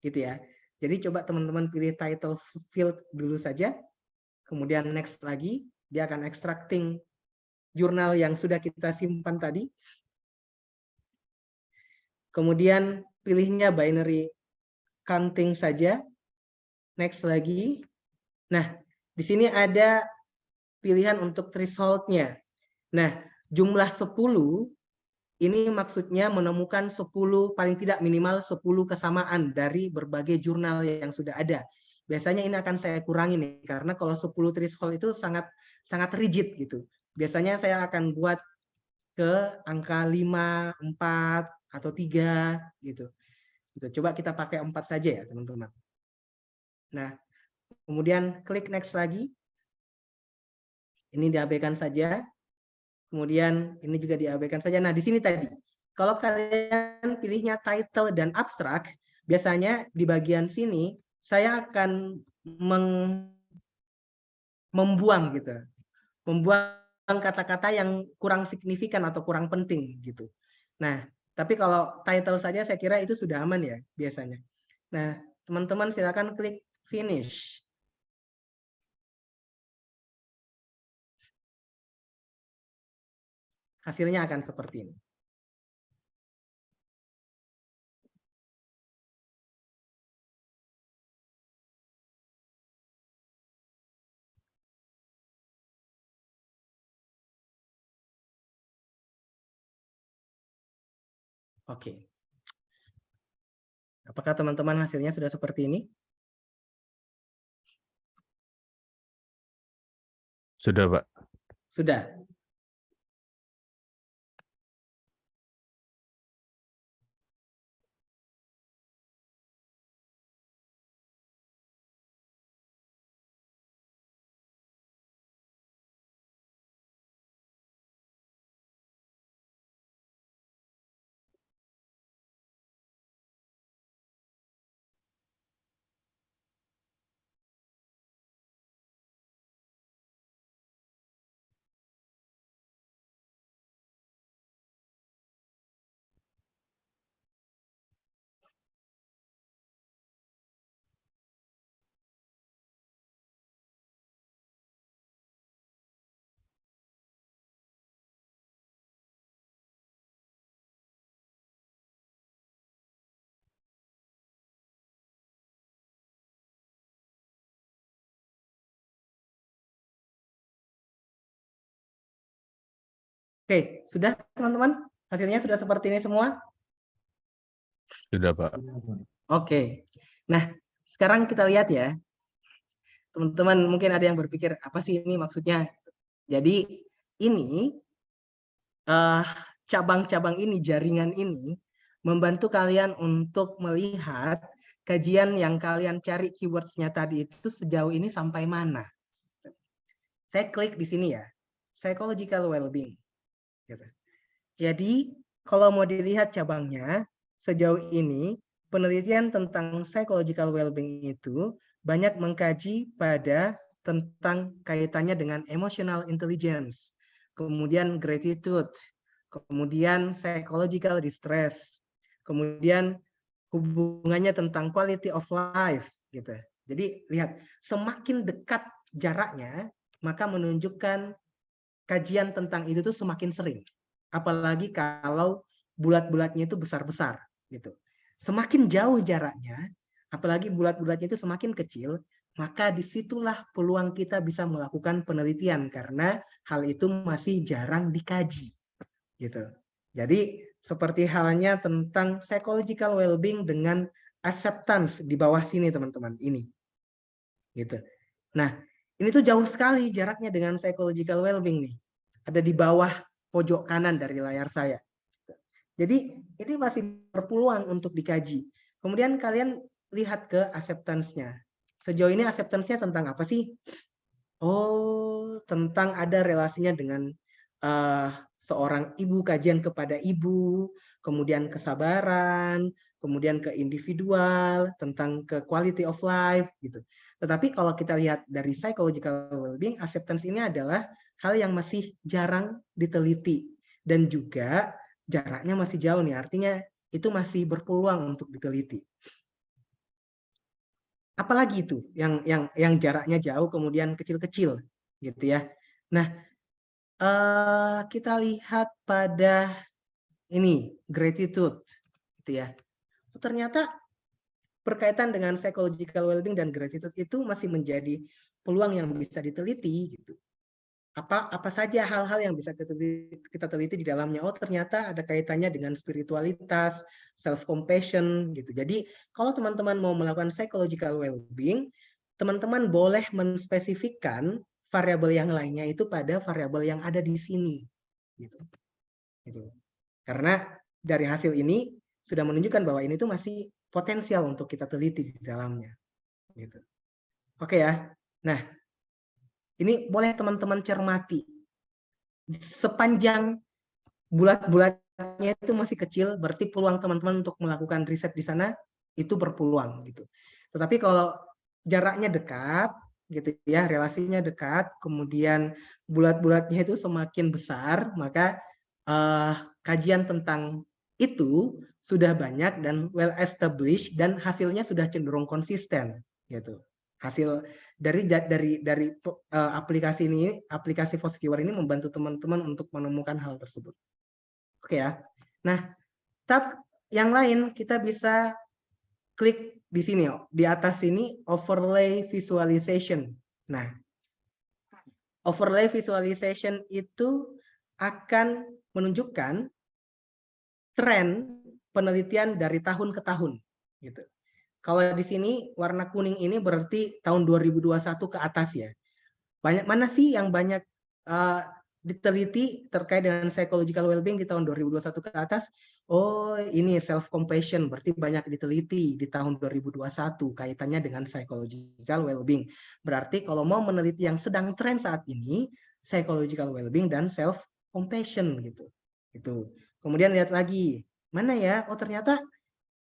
D: gitu ya. Jadi coba teman-teman pilih title field dulu saja, kemudian next lagi, dia akan extracting jurnal yang sudah kita simpan tadi. Kemudian pilihnya binary counting saja, next lagi. Nah, di sini ada pilihan untuk threshold-nya. Nah, jumlah 10 ini maksudnya menemukan 10 paling tidak minimal 10 kesamaan dari berbagai jurnal yang sudah ada. Biasanya ini akan saya kurangi nih karena kalau 10 threshold itu sangat rigid gitu. Biasanya saya akan buat ke angka 5, 4 atau 3 gitu. Coba kita pakai 4 saja ya, teman-teman. Nah, kemudian klik next lagi. Ini diabaikan saja. Kemudian ini juga diabaikan saja. Nah, di sini tadi, kalau kalian pilihnya title dan abstrak, biasanya di bagian sini saya akan membuang gitu. Membuang kata-kata yang kurang signifikan atau kurang penting gitu. Nah, tapi kalau title saja saya kira itu sudah aman ya biasanya. Nah, teman-teman silakan klik finish. Hasilnya akan seperti ini. Oke. Apakah teman-teman hasilnya sudah seperti ini?
F: Sudah, Pak.
D: Sudah. Oke, sudah teman-teman? Hasilnya sudah seperti ini semua?
F: Sudah, Pak.
D: Oke. Nah, sekarang kita lihat ya. Teman-teman mungkin ada yang berpikir, apa sih ini maksudnya? Jadi, ini cabang-cabang ini, jaringan ini, membantu kalian untuk melihat kajian yang kalian cari keywords-nya tadi itu sejauh ini sampai mana. Saya klik di sini ya, psychological well-being. Jadi, kalau mau dilihat cabangnya, sejauh ini penelitian tentang psychological well-being itu banyak mengkaji pada tentang kaitannya dengan emotional intelligence, kemudian gratitude, kemudian psychological distress, kemudian hubungannya tentang quality of life gitu. Jadi lihat, semakin dekat jaraknya, maka menunjukkan kajian tentang itu tuh semakin sering. Apalagi kalau bulat-bulatnya itu besar-besar gitu. Semakin jauh jaraknya, apalagi bulat-bulatnya itu semakin kecil, maka disitulah peluang kita bisa melakukan penelitian karena hal itu masih jarang dikaji gitu. Jadi seperti halnya tentang psychological well-being dengan acceptance di bawah sini teman-teman ini gitu. Nah, ini tuh jauh sekali jaraknya dengan psychological well-being nih. Ada di bawah pojok kanan dari layar saya. Jadi ini masih berpeluang untuk dikaji. Kemudian kalian lihat ke acceptance-nya. Sejauh ini acceptance-nya tentang apa sih? Oh, tentang ada relasinya dengan seorang ibu, kajian kepada ibu, kemudian kesabaran, kemudian ke individual, tentang ke quality of life gitu. Tetapi kalau kita lihat dari psychological well-being, acceptance ini adalah hal yang masih jarang diteliti dan juga jaraknya masih jauh nih, artinya itu masih berpeluang untuk diteliti. Apalagi itu yang jaraknya jauh kemudian kecil-kecil gitu ya. Nah, kita lihat pada ini gratitude gitu ya. Ternyata berkaitan dengan psychological well-being dan gratitude itu masih menjadi peluang yang bisa diteliti gitu. Apa saja hal-hal yang bisa kita teliti di dalamnya? Oh, ternyata ada kaitannya dengan spiritualitas, self compassion gitu. Jadi kalau teman-teman mau melakukan psychological well-being, teman-teman boleh menspesifikkan variabel yang lainnya itu pada variabel yang ada di sini gitu. Karena dari hasil ini sudah menunjukkan bahwa ini tuh masih potensial untuk kita teliti di dalamnya gitu. Oke ya. Nah, ini boleh teman-teman cermati. Sepanjang bulat-bulatnya itu masih kecil, berarti peluang teman-teman untuk melakukan riset di sana itu berpeluang gitu. Tetapi kalau jaraknya dekat gitu ya, relasinya dekat, kemudian bulat-bulatnya itu semakin besar, maka kajian tentang itu sudah banyak dan well established dan hasilnya sudah cenderung konsisten gitu. Hasil dari aplikasi ini, aplikasi Foursquare ini membantu teman-teman untuk menemukan hal tersebut. Oke ya. Nah, tab yang lain kita bisa klik di sini, di atas ini overlay visualization. Nah, overlay visualization itu akan menunjukkan tren penelitian dari tahun ke tahun. gitu. Kalau di sini warna kuning ini berarti tahun 2021 ke atas ya. Banyak mana sih yang banyak diteliti terkait dengan psychological well-being di tahun 2021 ke atas? Oh, ini self compassion berarti banyak diteliti di tahun 2021 kaitannya dengan psychological well-being. Berarti kalau mau meneliti yang sedang tren saat ini, psychological well-being dan self compassion gitu. Itu. Kemudian lihat lagi, mana ya? Oh, ternyata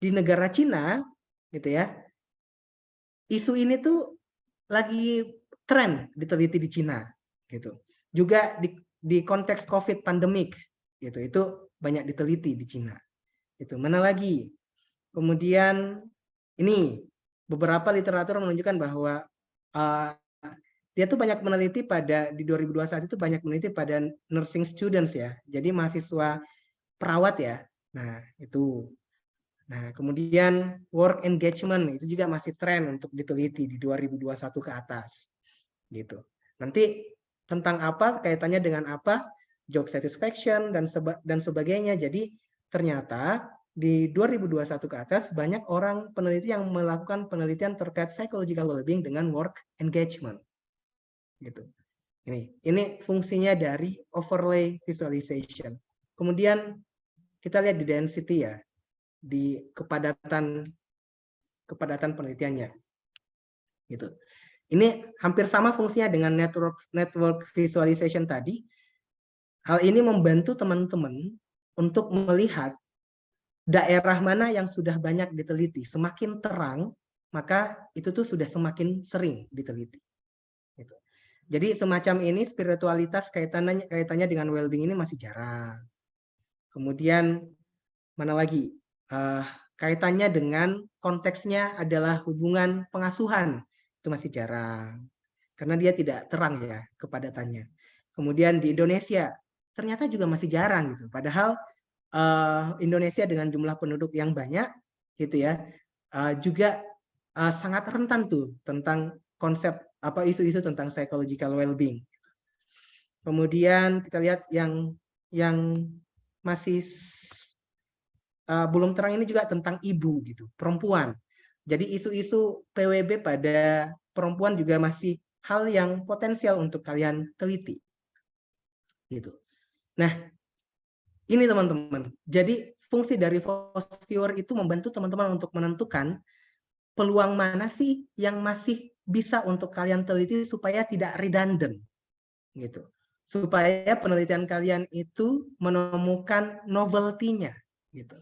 D: di negara Cina gitu ya. Isu ini tuh lagi tren diteliti di Cina gitu. Juga di konteks COVID pandemik gitu. Itu banyak diteliti di Cina. Itu mana lagi? Kemudian ini beberapa literatur menunjukkan bahwa dia tuh banyak meneliti pada di 2021 itu banyak meneliti pada nursing students ya. Jadi mahasiswa perawat ya. Nah, itu. Nah, kemudian work engagement itu juga masih tren untuk diteliti di 2021 ke atas. Gitu. Nanti tentang apa, kaitannya dengan apa, job satisfaction dan sebagainya. Jadi ternyata di 2021 ke atas banyak orang peneliti yang melakukan penelitian terkait psychological well-being dengan work engagement. Gitu. Ini fungsinya dari overlay visualization. Kemudian kita lihat di density ya, di kepadatan penelitiannya. Gitu. Ini hampir sama fungsinya dengan network visualization tadi. Hal ini membantu teman-teman untuk melihat daerah mana yang sudah banyak diteliti. Semakin terang, maka itu tuh sudah semakin sering diteliti. Gitu. Jadi semacam ini spiritualitas kaitannya dengan well-being ini masih jarang. Kemudian mana lagi? Kaitannya dengan konteksnya adalah hubungan pengasuhan. Itu masih jarang. Karena dia tidak terang ya kepadatannya. Kemudian di Indonesia ternyata juga masih jarang gitu. Padahal Indonesia dengan jumlah penduduk yang banyak gitu ya, juga sangat rentan tuh tentang konsep isu-isu tentang psychological well-being. Kemudian kita lihat yang masih belum terang ini juga tentang ibu gitu, perempuan. Jadi isu-isu PWB pada perempuan juga masih hal yang potensial untuk kalian teliti. Gitu. Nah, ini teman-teman. Jadi fungsi dari Force Viewer itu membantu teman-teman untuk menentukan peluang mana sih yang masih bisa untuk kalian teliti supaya tidak redundant. Gitu. Supaya penelitian kalian itu menemukan novelty-nya gitu.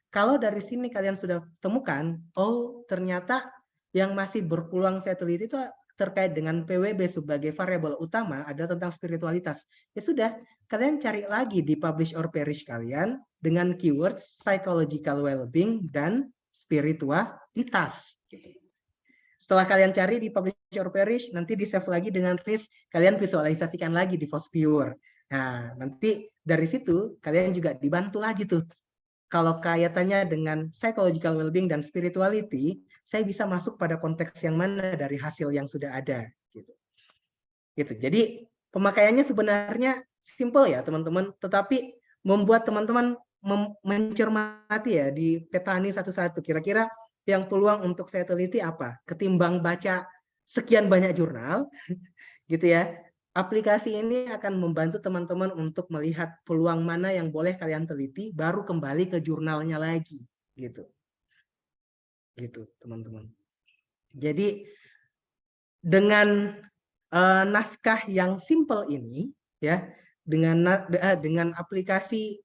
D: Kalau dari sini kalian sudah temukan, oh ternyata yang masih berpeluang saya teliti itu terkait dengan PWB sebagai variabel utama ada tentang spiritualitas. Ya sudah, kalian cari lagi di publish or perish kalian dengan keyword psychological well-being dan spiritualitas. Setelah kalian cari di publish or perish, nanti di save lagi dengan risk, kalian visualisasikan lagi di Force Viewer. Nah, nanti dari situ kalian juga dibantu lagi tuh. Kalau kaitannya dengan psychological well-being dan spirituality, saya bisa masuk pada konteks yang mana dari hasil yang sudah ada. Gitu. Jadi pemakaiannya sebenarnya simple ya teman-teman, tetapi membuat teman-teman mencermati ya di petani satu-satu. Kira-kira yang peluang untuk saya teliti apa? Ketimbang baca sekian banyak jurnal, gitu ya. Aplikasi ini akan membantu teman-teman untuk melihat peluang mana yang boleh kalian teliti, baru kembali ke jurnalnya lagi, gitu. Gitu, teman-teman. Jadi dengan naskah yang simple ini, ya, dengan aplikasi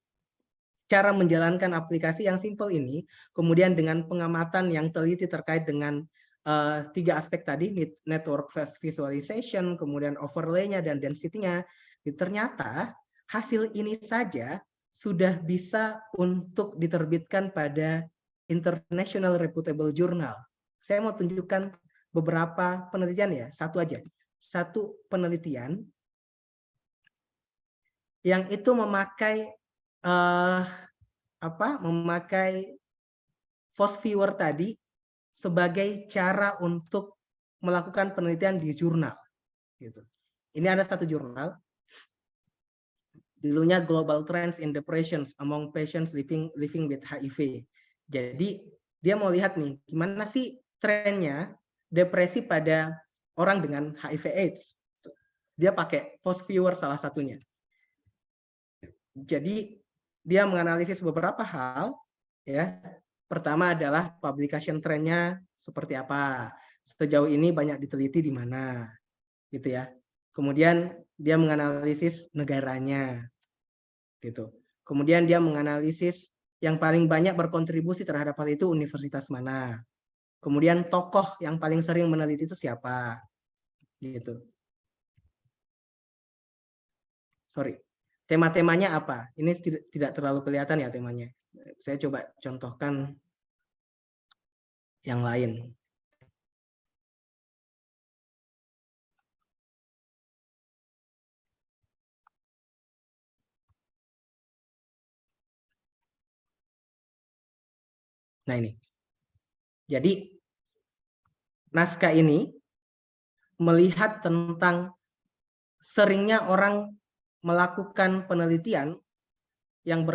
D: cara menjalankan aplikasi yang simple ini, kemudian dengan pengamatan yang teliti terkait dengan 3 aspek tadi, network visualization, kemudian overlay-nya dan density-nya, ternyata hasil ini saja sudah bisa untuk diterbitkan pada international reputable journal. Saya mau tunjukkan beberapa penelitian ya, satu aja. Satu penelitian yang itu memakai memakai Force Viewer tadi sebagai cara untuk melakukan penelitian di jurnal. Gitu. Ini ada satu jurnal, judulnya Global Trends in Depression Among Patients Living with HIV. Jadi dia mau lihat nih gimana sih trennya depresi pada orang dengan HIV/AIDS. Dia pakai post viewer salah satunya. Jadi dia menganalisis beberapa hal, ya. Pertama adalah publication trendnya seperti apa, sejauh ini banyak diteliti di mana, gitu ya. Kemudian dia menganalisis negaranya, gitu. Kemudian dia menganalisis yang paling banyak berkontribusi terhadap hal itu universitas mana. Kemudian tokoh yang paling sering meneliti itu siapa, gitu. Sorry, tema-temanya apa? Ini tidak terlalu kelihatan ya temanya. Saya coba contohkan yang lain. Nah ini. Jadi naskah ini melihat tentang seringnya orang melakukan penelitian yang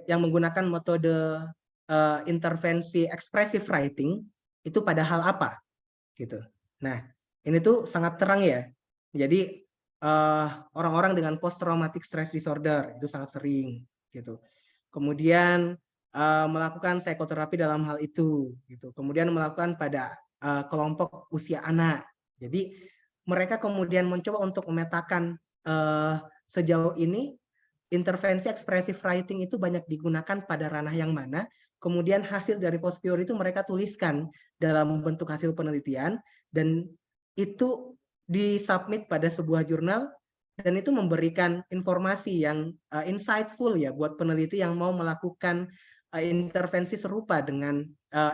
D: menggunakan metode intervensi expressive writing itu pada hal apa, gitu. Nah, ini tuh sangat terang ya. Jadi orang-orang dengan post traumatic stress disorder itu sangat sering, gitu. Kemudian melakukan psikoterapi dalam hal itu, gitu. Kemudian melakukan pada kelompok usia anak. Jadi mereka kemudian mencoba untuk memetakan sejauh ini intervensi expressive writing itu banyak digunakan pada ranah yang mana, kemudian hasil dari post viewer itu mereka tuliskan dalam bentuk hasil penelitian, dan itu disubmit pada sebuah jurnal, dan itu memberikan informasi yang insightful ya buat peneliti yang mau melakukan intervensi serupa dengan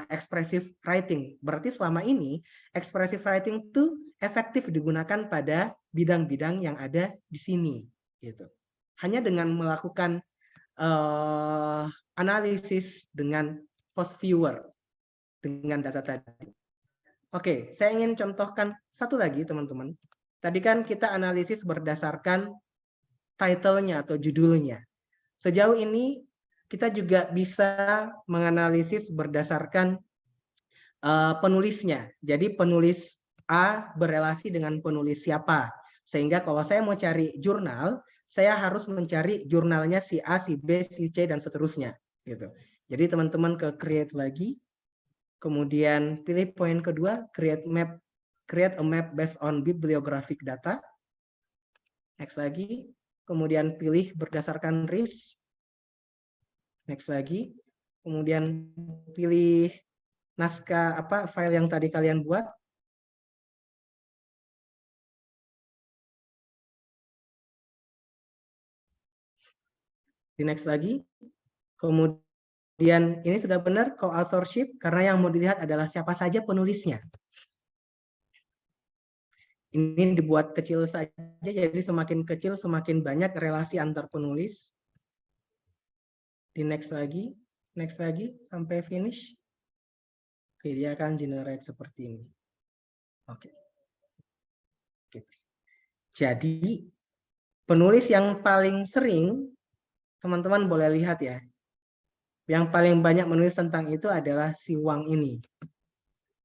D: expressive writing. Berarti selama ini expressive writing itu efektif digunakan pada bidang-bidang yang ada di sini, gitu. Hanya dengan melakukan analisis dengan post viewer dengan data tadi. Oke, saya ingin contohkan satu lagi teman-teman. Tadi kan kita analisis berdasarkan title-nya atau judulnya. Sejauh ini kita juga bisa menganalisis berdasarkan penulisnya. Jadi penulis A berelasi dengan penulis siapa. Sehingga kalau saya mau cari jurnal, saya harus mencari jurnalnya si A, si B, si C, dan seterusnya. Gitu. Jadi teman-teman ke create lagi. Kemudian pilih poin kedua, create a map based on bibliographic data. Next lagi. Kemudian pilih berdasarkan risk. Next lagi. Kemudian pilih naskah file yang tadi kalian buat. Di next lagi. Kemudian ini sudah benar co-authorship karena yang mau dilihat adalah siapa saja penulisnya. Ini dibuat kecil saja, jadi semakin kecil semakin banyak relasi antar penulis. Di next lagi sampai finish. Oke, dia akan generate seperti ini. Oke. Jadi penulis yang paling sering teman-teman boleh lihat ya. Yang paling banyak menulis tentang itu adalah si Wang ini.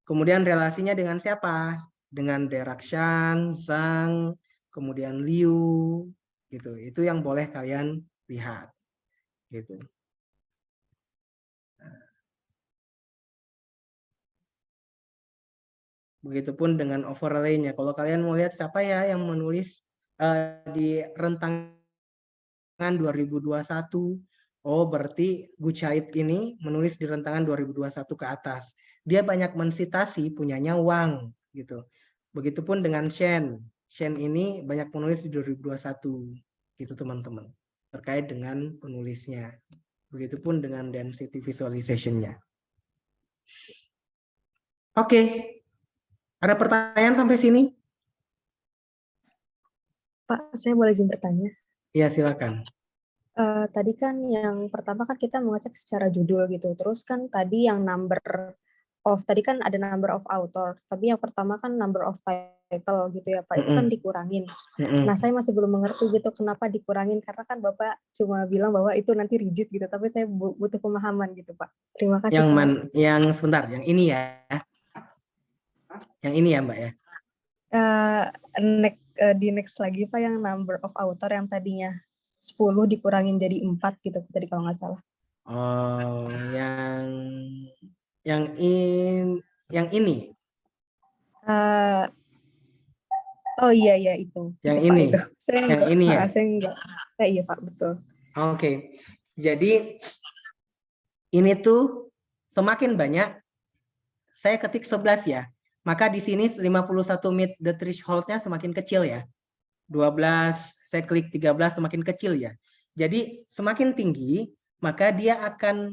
D: Kemudian relasinya dengan siapa? Dengan Derakshan, Zhang, kemudian Liu, gitu. Itu yang boleh kalian lihat, gitu. Begitupun dengan overlay-nya. Kalau kalian mau lihat siapa ya yang menulis di rentangan 2021, oh berarti Gu Chait ini menulis di rentangan 2021 ke atas. Dia banyak mensitasi punyanya Wang, gitu. Begitupun dengan Shen. Shen ini banyak menulis di 2021, gitu teman-teman. Terkait dengan penulisnya. Begitupun dengan density visualization-nya. Oke. Ada pertanyaan sampai sini?
C: Pak, saya boleh izin bertanya?
D: Ya, silakan.
C: Tadi kan yang pertama kan kita mengecek secara judul gitu. Terus kan tadi yang tadi kan ada number of author. Tapi yang pertama kan number of title gitu ya Pak, itu kan dikurangin. Nah, saya masih belum mengerti gitu kenapa dikurangin, karena kan Bapak cuma bilang bahwa itu nanti rigid gitu, tapi saya butuh pemahaman gitu Pak. Terima kasih Pak.
D: Yang sebentar, yang ini ya. Yang ini ya Mbak ya.
C: Di next lagi Pak, yang number of author yang tadinya 10 dikurangin jadi 4 gitu tadi kalau nggak salah.
D: Oh, yang ini.
C: Oh iya itu.
D: Yang
C: itu,
D: ini.
C: Pak, itu. Saya
D: yang
C: enggak,
D: ini ya.
C: Saya enggak. Iya Pak, betul.
D: Oke. Jadi ini tuh semakin banyak saya ketik 11 ya. Maka di sini 51 meet the threshold-nya semakin kecil ya. 12, saya klik 13 semakin kecil ya. Jadi semakin tinggi, maka dia akan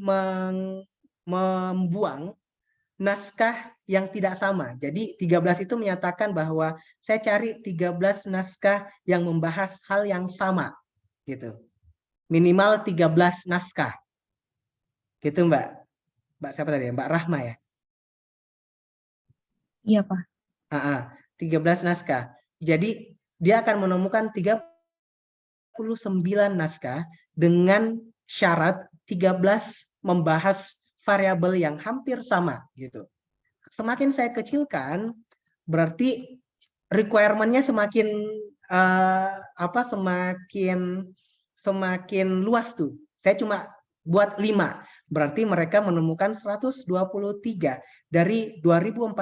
D: membuang naskah yang tidak sama. Jadi 13 itu menyatakan bahwa saya cari 13 naskah yang membahas hal yang sama. Gitu. Minimal 13 naskah. Gitu Mbak. Mbak siapa tadi? Mbak Rahma ya?
C: Iya Pak.
D: 13 naskah. Jadi dia akan menemukan 39 naskah dengan syarat 13 membahas variabel yang hampir sama gitu. Semakin saya kecilkan, berarti requirement-nya semakin semakin luas tuh. Saya cuma buat 5. Berarti mereka menemukan 123 dari 2441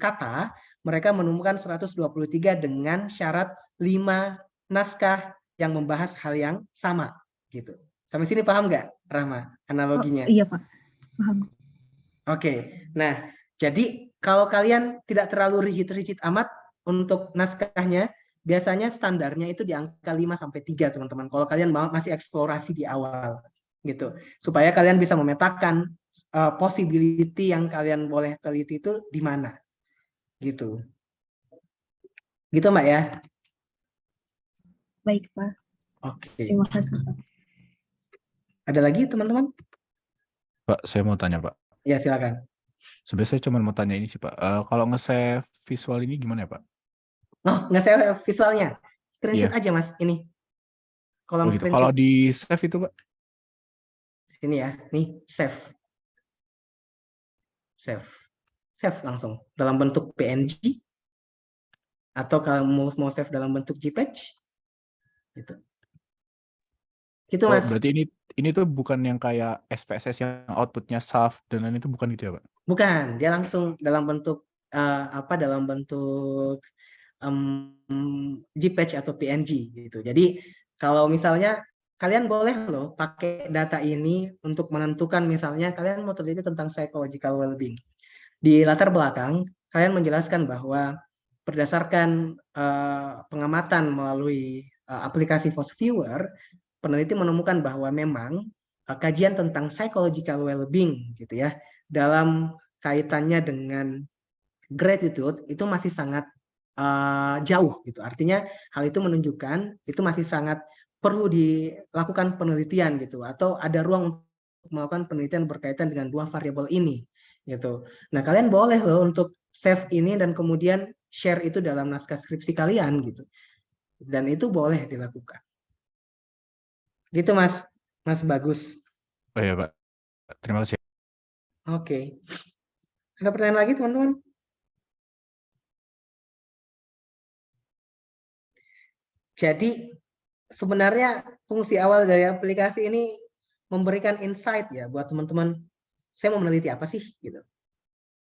D: kata, mereka menemukan 123 dengan syarat 5 naskah yang membahas hal yang sama gitu. Sampai sini paham nggak, Rahma, analoginya?
C: Iya Pak, paham.
D: Oke. Nah, jadi kalau kalian tidak terlalu rigid-rigid amat untuk naskahnya, biasanya standarnya itu di angka 5 sampai 3, teman-teman. Kalau kalian masih eksplorasi di awal gitu. Supaya kalian bisa memetakan possibility yang kalian boleh teliti itu di mana. Gitu. Gitu, Mbak ya?
C: Baik Pak.
D: Oke.
C: Terima kasih Pak.
D: Ada lagi, teman-teman?
F: Pak, saya mau tanya, Pak.
D: Ya, silakan.
F: Sebenarnya saya cuma mau tanya ini sih, Pak. Kalau nge-save visual ini gimana ya, Pak?
D: Oh, nge-save visualnya. Screenshot aja, Mas. Ini. Kolom
F: gitu.
D: screenshot.
F: Kalau di save itu, Pak?
D: Sini ya. Nih, save. Save langsung. Dalam bentuk PNG. Atau kalau mau save dalam bentuk JPEG. Gitu. Gitu, Mas.
F: Berarti ini tuh bukan yang kayak SPSS yang outputnya SAF dan lain itu bukan gitu ya, Pak?
D: Bukan, dia langsung dalam bentuk dalam bentuk JPEG atau PNG gitu. Jadi kalau misalnya kalian boleh loh pakai data ini untuk menentukan misalnya kalian mau teliti tentang psychological well-being. Di latar belakang kalian menjelaskan bahwa berdasarkan pengamatan melalui aplikasi FOSS-Viewer, peneliti menemukan bahwa memang kajian tentang psychological well-being gitu ya dalam kaitannya dengan gratitude itu masih sangat jauh gitu. Artinya hal itu menunjukkan itu masih sangat perlu dilakukan penelitian gitu atau ada ruang untuk melakukan penelitian berkaitan dengan dua variabel ini gitu. Nah, kalian boleh loh untuk save ini dan kemudian share itu dalam naskah skripsi kalian gitu. Dan itu boleh dilakukan. Gitu Mas. Mas Bagus.
F: Oh iya, Pak. Terima kasih.
D: Oke. Ada pertanyaan lagi, teman-teman? Jadi sebenarnya fungsi awal dari aplikasi ini memberikan insight ya buat teman-teman. Saya mau meneliti apa sih gitu.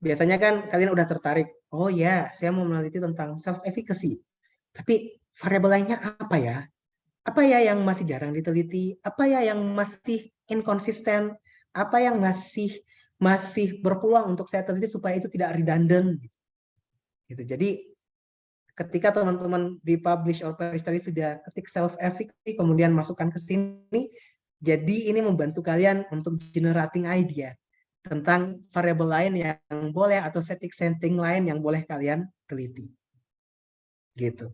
D: Biasanya kan kalian udah tertarik, oh ya, saya mau meneliti tentang self efficacy. Tapi variabel lainnya apa ya? Apa ya yang masih jarang diteliti? Apa ya yang masih inkonsisten? Apa yang masih berpeluang untuk saya teliti supaya itu tidak redundant gitu. Jadi ketika teman-teman di publish or perish tadi sudah ketik self efficacy kemudian masukkan ke sini, jadi ini membantu kalian untuk generating idea tentang variabel lain yang boleh atau setting lain yang boleh kalian teliti. Gitu.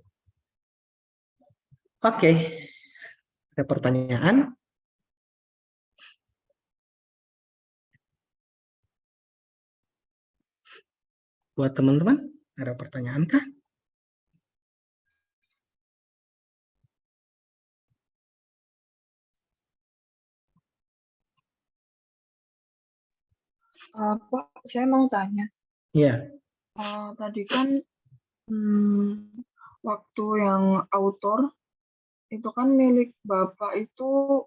D: Oke. Ada pertanyaan? Buat teman-teman, Ada pertanyaan kah?
E: Pak, saya mau tanya.
D: Iya.
E: Tadi kan waktu yang autor itu kan milik Bapak itu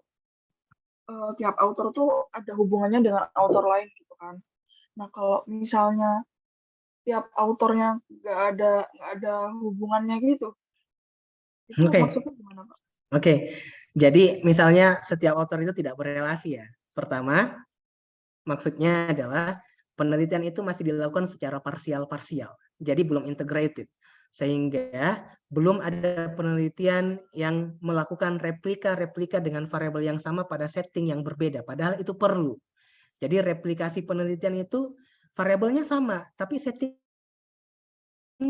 E: tiap autor tuh ada hubungannya dengan autor lain gitu kan. Nah, kalau misalnya tiap autornya nggak ada hubungannya gitu, itu maksudnya gimana, Pak?
D: Oke. Jadi misalnya setiap autor itu tidak berrelasi ya. Pertama, maksudnya adalah penelitian itu masih dilakukan secara parsial-parsial. Jadi belum integrated. Sehingga belum ada penelitian yang melakukan replika-replika dengan variabel yang sama pada setting yang berbeda. Padahal itu perlu. Jadi replikasi penelitian itu variabelnya sama, tapi settingnya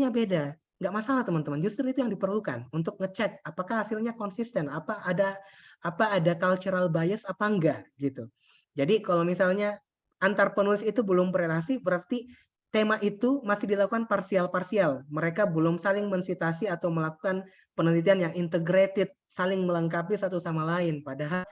D: beda. Nggak masalah teman-teman, justru itu yang diperlukan untuk ngecek apakah hasilnya konsisten, apa ada cultural bias apa enggak gitu. Jadi kalau misalnya antar penulis itu belum berelasi, berarti tema itu masih dilakukan parsial-parsial. Mereka belum saling mensitasi atau melakukan penelitian yang integrated, saling melengkapi satu sama lain. Padahal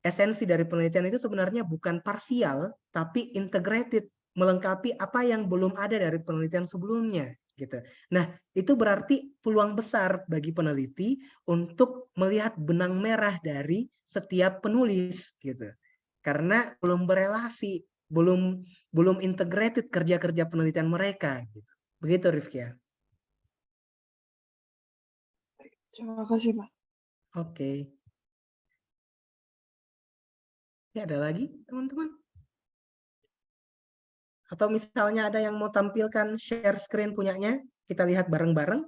D: esensi dari penelitian itu sebenarnya bukan parsial, tapi integrated, melengkapi apa yang belum ada dari penelitian sebelumnya. Gitu. Nah, itu berarti peluang besar bagi peneliti untuk melihat benang merah dari setiap penulis, gitu. Karena belum berelasi, belum integrated kerja-kerja penelitian mereka. Gitu. Begitu, Rifki ya.
E: Terima kasih, Pak.
D: Oke. Ya, ada lagi, teman-teman? Atau misalnya ada yang mau tampilkan share screen punyanya, kita lihat bareng-bareng.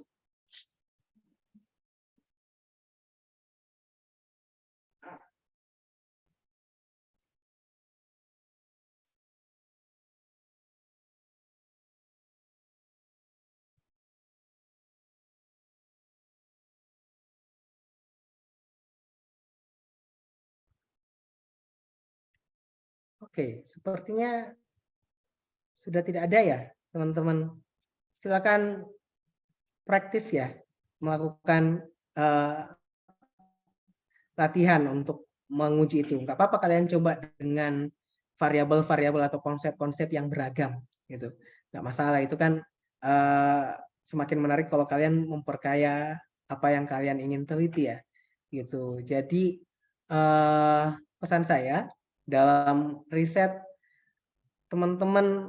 D: Oke, sepertinya sudah tidak ada ya, teman-teman. Silakan praktis ya, melakukan latihan untuk menguji itu. Nggak apa-apa kalian coba dengan variabel-variabel atau konsep-konsep yang beragam, gitu. Nggak masalah, itu kan semakin menarik kalau kalian memperkaya apa yang kalian ingin teliti ya, gitu. Jadi pesan saya dalam riset teman-teman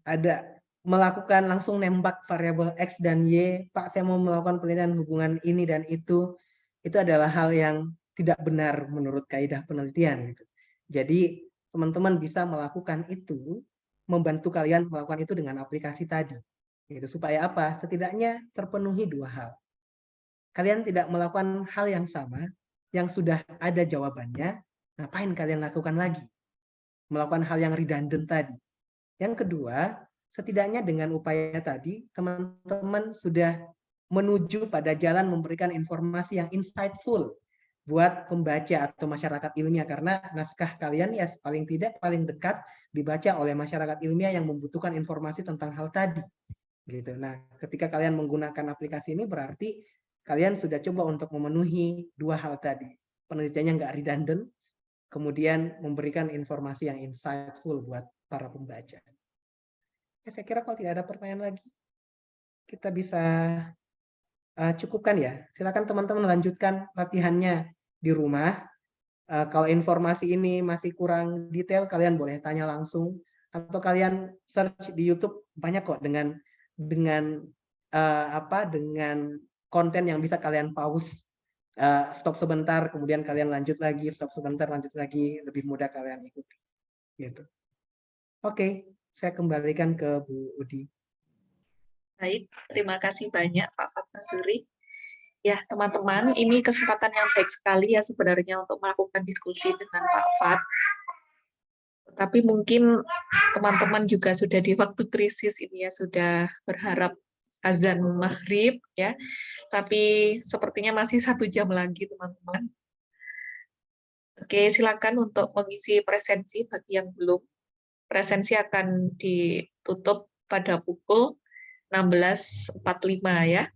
D: ada melakukan langsung nembak variabel X dan Y, Pak saya mau melakukan penelitian hubungan ini dan itu adalah hal yang tidak benar menurut kaidah penelitian. Gitu. Jadi teman-teman bisa melakukan itu, membantu kalian melakukan itu dengan aplikasi tadi. Gitu. Supaya apa? Setidaknya terpenuhi dua hal. Kalian tidak melakukan hal yang sama, yang sudah ada jawabannya, ngapain kalian lakukan lagi? Melakukan hal yang redundant tadi. Yang kedua, setidaknya dengan upaya tadi, teman-teman sudah menuju pada jalan memberikan informasi yang insightful buat pembaca atau masyarakat ilmiah, karena naskah kalian ya paling tidak paling dekat dibaca oleh masyarakat ilmiah yang membutuhkan informasi tentang hal tadi. Gitu. Nah, ketika kalian menggunakan aplikasi ini berarti kalian sudah coba untuk memenuhi dua hal tadi. Penelitiannya nggak redundant, kemudian memberikan informasi yang insightful buat para pembaca. Ya, saya kira kalau tidak ada pertanyaan lagi, kita bisa cukupkan ya. Silakan teman-teman lanjutkan latihannya di rumah. Kalau informasi ini masih kurang detail, kalian boleh tanya langsung. Atau kalian search di YouTube, banyak kok dengan konten yang bisa kalian pause. Stop sebentar, kemudian kalian lanjut lagi, stop sebentar, lanjut lagi, lebih mudah kalian ikuti. Gitu. Oke, saya kembalikan ke Bu Udi.
A: Baik, terima kasih banyak Pak Fatmasuri. Ya, teman-teman, ini kesempatan yang baik sekali ya sebenarnya untuk melakukan diskusi dengan Pak Fat. Tapi mungkin teman-teman juga sudah di waktu krisis ini ya, sudah berharap azan maghrib ya. Tapi sepertinya masih 1 jam lagi teman-teman. Oke, silakan untuk mengisi presensi bagi yang belum. Presensi akan ditutup pada pukul 1645 ya.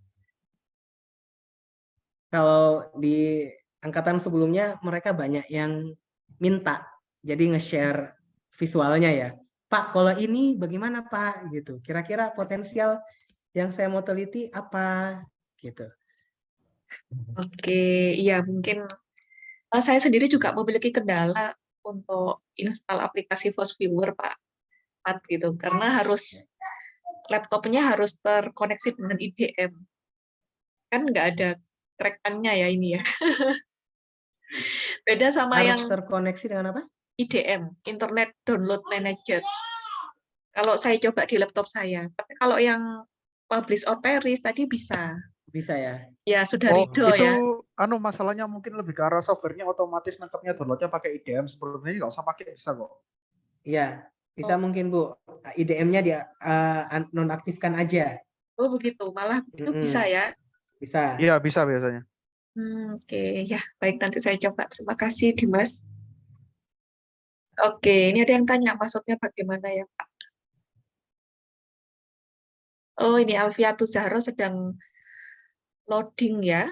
D: Kalau di angkatan sebelumnya mereka banyak yang minta, jadi nge-share visualnya ya. Pak, kalau ini bagaimana Pak? Gitu. Kira-kira potensial yang saya mau teliti apa? Gitu.
A: Oke, iya mungkin saya sendiri juga memiliki kendala untuk install aplikasi Force Viewer Pak Pat gitu, karena laptopnya harus terkoneksi dengan IDM. Kan nggak ada track-nya ya ini ya. Beda sama
D: Harus
A: yang
D: terkoneksi dengan apa?
A: IDM, Internet Download Manager. Kalau saya coba di laptop saya, tapi kalau yang Publish or Perish tadi bisa.
D: Bisa ya?
A: Ya sudah
B: Oh,
A: ridho
B: itu
A: ya.
B: masalahnya mungkin lebih ke arah softwarenya otomatis nangkepnya downloadnya pakai IDM. Sebelumnya nggak usah pakai, bisa kok.
D: Iya, bisa
A: Oh.
D: mungkin Bu. IDM-nya dia nonaktifkan aja.
A: Oh begitu, malah itu bisa ya.
D: Bisa.
B: Iya, bisa biasanya.
A: Oke, ya baik nanti saya coba. Terima kasih Dimas. Oke, ini ada yang tanya maksudnya bagaimana ya Pak? Oh ini Alfiatus Zahro sedang loading ya.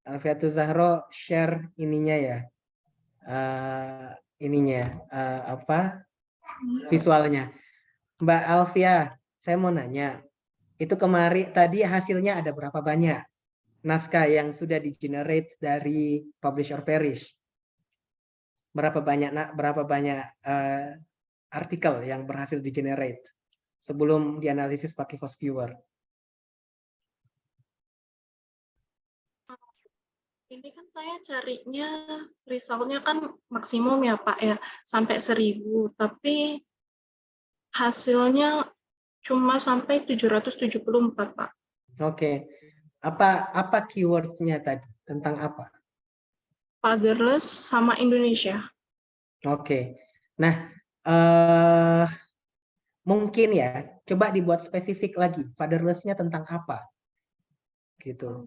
D: Alfiatus Zahro share ininya ya. Visualnya. Mbak Alfia, saya mau nanya. Itu kemarin tadi hasilnya ada berapa banyak naskah yang sudah di-generate dari Publish or Perish? Berapa banyak artikel yang berhasil di-generate sebelum dianalisis pakai Force Viewer?
G: Ini kan saya carinya resultnya kan maksimum ya Pak ya, sampai 1000, tapi hasilnya cuma sampai 774 Pak.
D: Oke. Apa keywordnya tadi? Tentang apa?
G: Fatherless sama Indonesia.
D: Oke. Nah, mungkin ya, coba dibuat spesifik lagi. Fatherless-nya tentang apa? Gitu.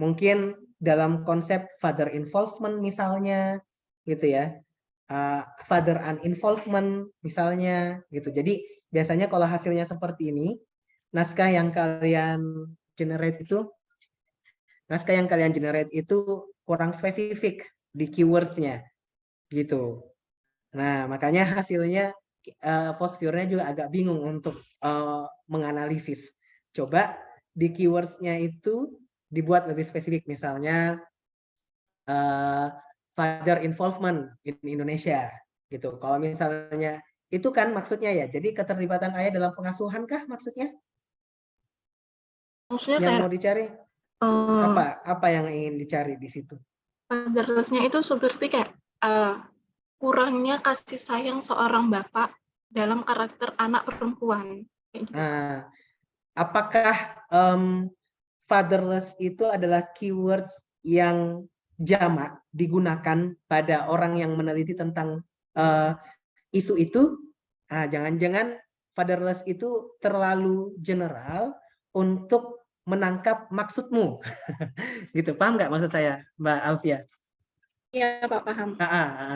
D: Mungkin dalam konsep father involvement misalnya, gitu ya. Father uninvolvement misalnya, gitu. Jadi biasanya kalau hasilnya seperti ini, naskah yang kalian generate itu kurang spesifik di keywords-nya, gitu. Nah, makanya hasilnya Force Viewer-nya juga agak bingung untuk menganalisis. Coba di keywords-nya itu dibuat lebih spesifik, misalnya father involvement in Indonesia, gitu. Kalau misalnya itu kan maksudnya ya, jadi keterlibatan ayah dalam pengasuhan kah maksudnya?
G: Maksudnya
D: Yang
G: kayak
D: mau dicari apa yang ingin dicari di situ?
G: fatherless-nya itu seperti kayak kurangnya kasih sayang seorang bapak dalam karakter anak perempuan. Kayak gitu.
D: Nah, apakah fatherless itu adalah keyword yang jamak digunakan pada orang yang meneliti tentang isu itu? Jangan-jangan fatherless itu terlalu general untuk menangkap maksudmu. Gitu, paham nggak maksud saya, Mbak Alfia?
G: Iya, Pak, paham.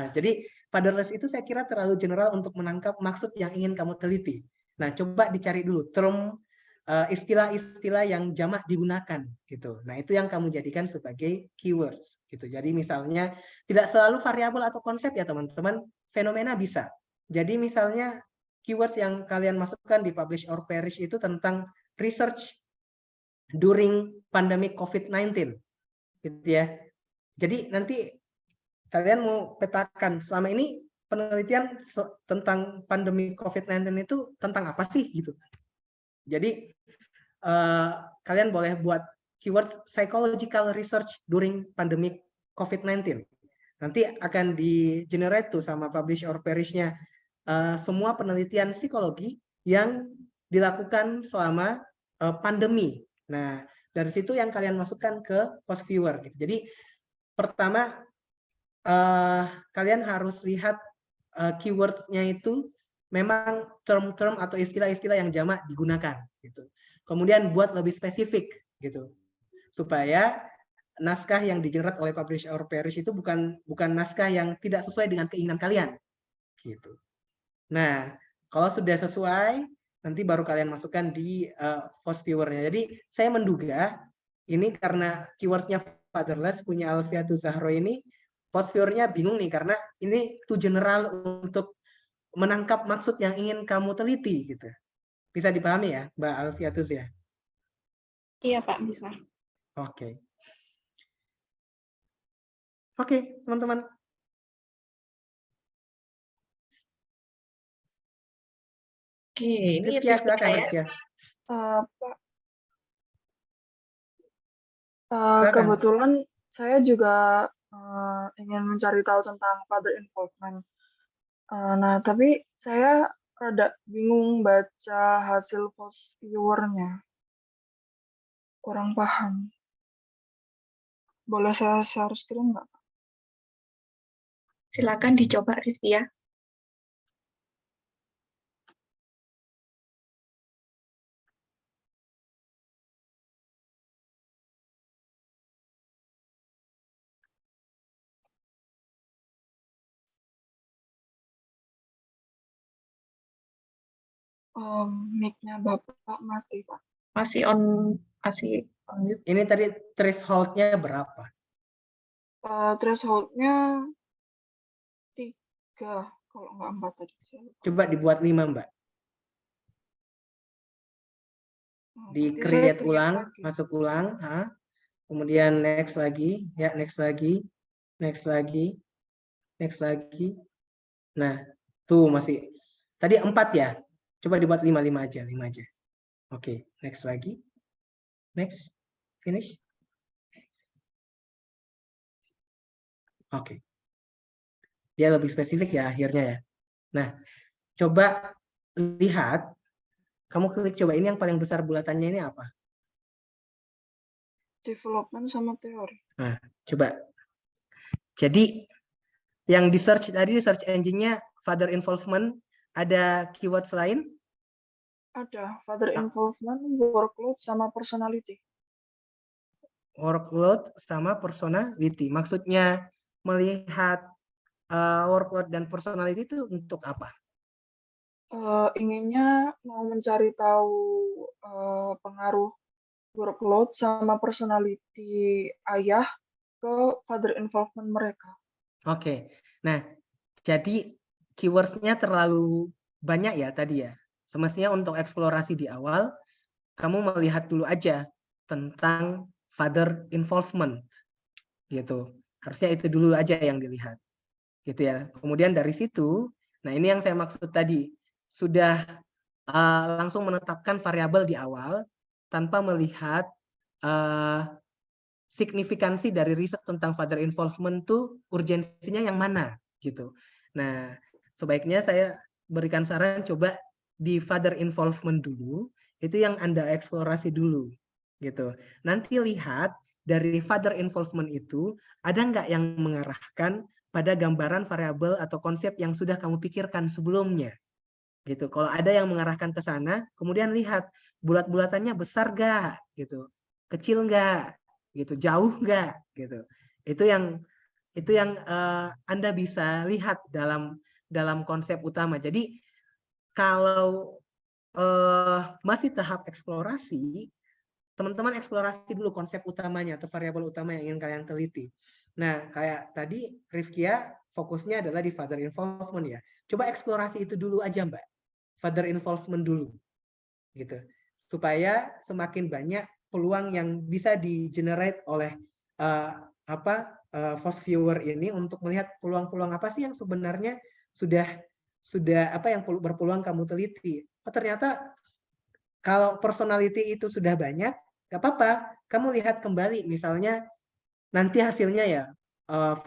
D: Jadi fatherless itu saya kira terlalu general untuk menangkap maksud yang ingin kamu teliti. Nah, coba dicari dulu term istilah-istilah yang jamak digunakan gitu. Nah, itu yang kamu jadikan sebagai keywords gitu. Jadi misalnya tidak selalu variabel atau konsep ya, teman-teman. Fenomena bisa. Jadi misalnya keywords yang kalian masukkan di Publish or Perish itu tentang research during pandemic COVID-19 gitu ya. Jadi nanti kalian mau petakan selama ini penelitian tentang pandemi COVID-19 itu tentang apa sih gitu. Jadi kalian boleh buat keyword psychological research during pandemic COVID-19. Nanti akan di-generate tuh sama Publish or Perish-nya semua penelitian psikologi yang dilakukan selama pandemi. Nah, dari situ yang kalian masukkan ke Force Viewer gitu. Jadi pertama kalian harus lihat keyword-nya itu memang term-term atau istilah-istilah yang jamak digunakan gitu. Kemudian buat lebih spesifik gitu. Supaya naskah yang di-generate oleh Publish or Perish itu bukan naskah yang tidak sesuai dengan keinginan kalian gitu. Nah, kalau sudah sesuai, nanti baru kalian masukkan di FOSS viewer-nya. Jadi saya menduga ini karena keyword-nya fatherless punya Alfiatus Zahro ini, FOSS viewer-nya bingung nih karena ini too general untuk menangkap maksud yang ingin kamu teliti gitu. Bisa dipahami ya, Mbak Alfiatus ya?
G: Iya, Pak, bisa.
D: Oke. Oke, teman-teman.
A: Oke, ini
D: Rifkia,
A: Rizky
D: silakan
A: ya.
D: Rifkia.
E: Pak,
D: Silakan.
E: kebetulan saya juga ingin mencari tahu tentang father involvement. Nah, tapi saya rada bingung baca hasil FOSS viewer-nya. Kurang paham. Boleh saya share screen nggak?
A: Silakan dicoba Rizky ya.
E: Mic-nya Bapak mati, Pak.
A: Masih on mute.
D: Ini tadi threshold-nya berapa?
E: Threshold-nya 3, kalau nggak 4 tadi.
D: Coba dibuat 5, Mbak. Di
E: Berarti saya
D: create
E: create
D: ulang,
E: lagi.
D: masuk ulang, kemudian next lagi, ya next lagi, next lagi, next lagi. Nah, tuh masih tadi 4 ya. Coba dibuat 5 aja, 5 aja. Oke, next lagi. Next. Finish. Oke. Dia lebih spesifik ya akhirnya ya. Nah, coba lihat, kamu klik coba ini yang paling besar bulatannya ini apa?
E: Development sama teori.
D: Nah, coba. Jadi yang di search tadi, di search engine-nya father involvement, ada keyword lain?
E: Ada father involvement, workload, sama personality.
D: Workload sama personality. Maksudnya melihat workload dan personality itu untuk apa?
E: Inginnya mau mencari tahu pengaruh workload sama personality ayah ke father involvement mereka.
D: Oke. Nah, jadi keyword-nya terlalu banyak ya tadi ya. Semestinya untuk eksplorasi di awal, kamu melihat dulu aja tentang father involvement. Gitu. Harusnya itu dulu aja yang dilihat. Gitu ya. Kemudian dari situ, nah ini yang saya maksud tadi, sudah langsung menetapkan variabel di awal tanpa melihat signifikansi dari riset tentang father involvement tuh urgensinya yang mana gitu. Nah, sebaiknya saya berikan saran coba di father involvement dulu, itu yang Anda eksplorasi dulu gitu. Nanti lihat dari father involvement itu ada nggak yang mengarahkan pada gambaran variabel atau konsep yang sudah kamu pikirkan sebelumnya. Gitu. Kalau ada yang mengarahkan ke sana, kemudian lihat bulat-bulatannya besar nggak gitu. Kecil nggak gitu, jauh nggak gitu. Itu yang Anda bisa lihat dalam konsep utama. Jadi kalau masih tahap eksplorasi, teman-teman eksplorasi dulu konsep utamanya atau variabel utama yang ingin kalian teliti. Nah, kayak tadi Rifkia fokusnya adalah di father involvement ya. Coba eksplorasi itu dulu aja, Mbak. Father involvement dulu. Gitu. Supaya semakin banyak peluang yang bisa di-generate oleh FOSS viewer ini untuk melihat peluang-peluang apa sih yang sebenarnya sudah apa yang berpeluang kamu teliti. Oh, ternyata kalau personality itu sudah banyak, nggak apa-apa. Kamu lihat kembali, misalnya nanti hasilnya ya,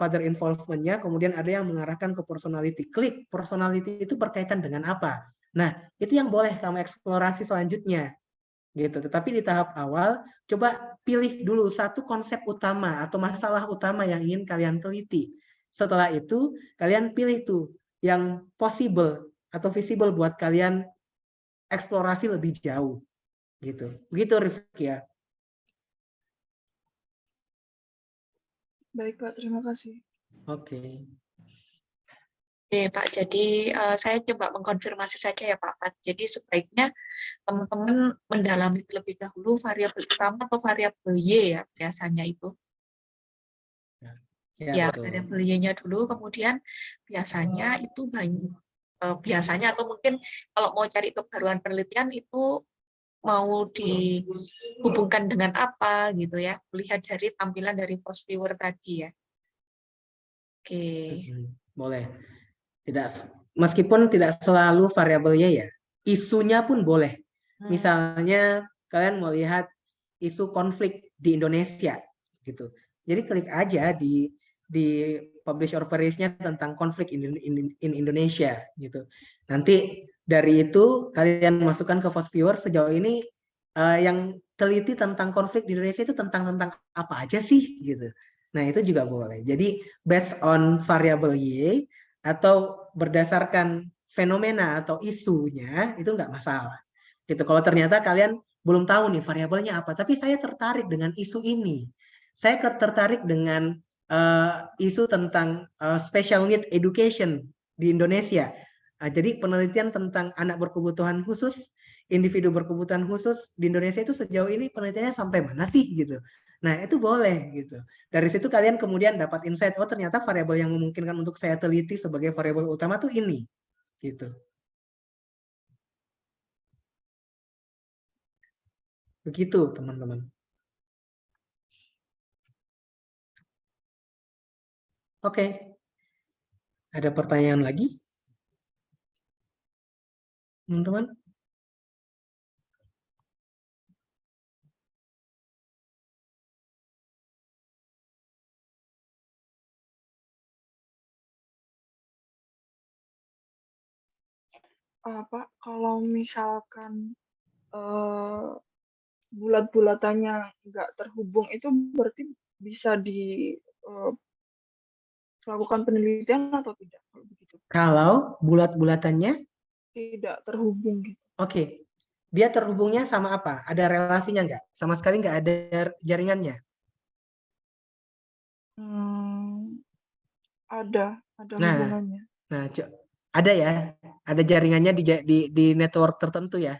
D: father involvement-nya, kemudian ada yang mengarahkan ke personality. Klik, personality itu berkaitan dengan apa? Nah, itu yang boleh kamu eksplorasi selanjutnya. Gitu. Tetapi di tahap awal, coba pilih dulu satu konsep utama atau masalah utama yang ingin kalian teliti. Setelah itu, kalian pilih tuh yang possible atau visible buat kalian eksplorasi lebih jauh. Gitu. Begitu Rifki ya.
E: Baik, Pak. Terima kasih.
D: Oke.
A: Oke, Pak. Jadi saya coba mengkonfirmasi saja ya, Pak Fat. Jadi sebaiknya teman-teman mendalami terlebih dahulu variabel utama atau variabel Y ya biasanya itu.
D: Ya,
A: Ya,
D: betul.
A: variabel Y-nya dulu, kemudian biasanya itu biasanya atau mungkin kalau mau cari kebaruan penelitian itu mau dihubungkan dengan apa gitu ya. Lihat dari tampilan dari Force Viewer tadi ya. Oke.
D: Boleh. Meskipun tidak selalu variabelnya ya, isunya pun boleh. Misalnya kalian mau lihat isu konflik di Indonesia gitu. Jadi klik aja di publish or perish-nya tentang konflik in Indonesia gitu. Nanti dari itu kalian masukkan ke Force Viewer sejauh ini yang teliti tentang konflik di Indonesia itu tentang apa aja sih gitu. Nah, itu juga boleh. Jadi based on variable Y atau berdasarkan fenomena atau isunya itu nggak masalah. Gitu. Kalau ternyata kalian belum tahu nih variabelnya apa, tapi saya tertarik dengan isu ini. Saya tertarik dengan isu tentang special need education di Indonesia. Jadi penelitian tentang anak berkebutuhan khusus, individu berkebutuhan khusus di Indonesia itu sejauh ini penelitiannya sampai mana sih gitu. Nah, itu boleh gitu. Dari situ kalian kemudian dapat insight, oh ternyata variabel yang memungkinkan untuk saya teliti sebagai variabel utama tuh ini gitu. Begitu, teman-teman. Oke. Ada pertanyaan lagi? Teman-teman?
E: Pak, kalau misalkan bulat-bulatannya nggak terhubung itu berarti bisa lakukan penelitian atau tidak kalau begitu?
D: Kalau bulat-bulatannya
E: Tidak terhubung gitu.
D: Oke. Dia terhubungnya sama apa? Ada relasinya nggak? Sama sekali nggak ada jaringannya?
E: Ada hubungannya.
D: Nah, ada ya? Ada jaringannya di network tertentu ya?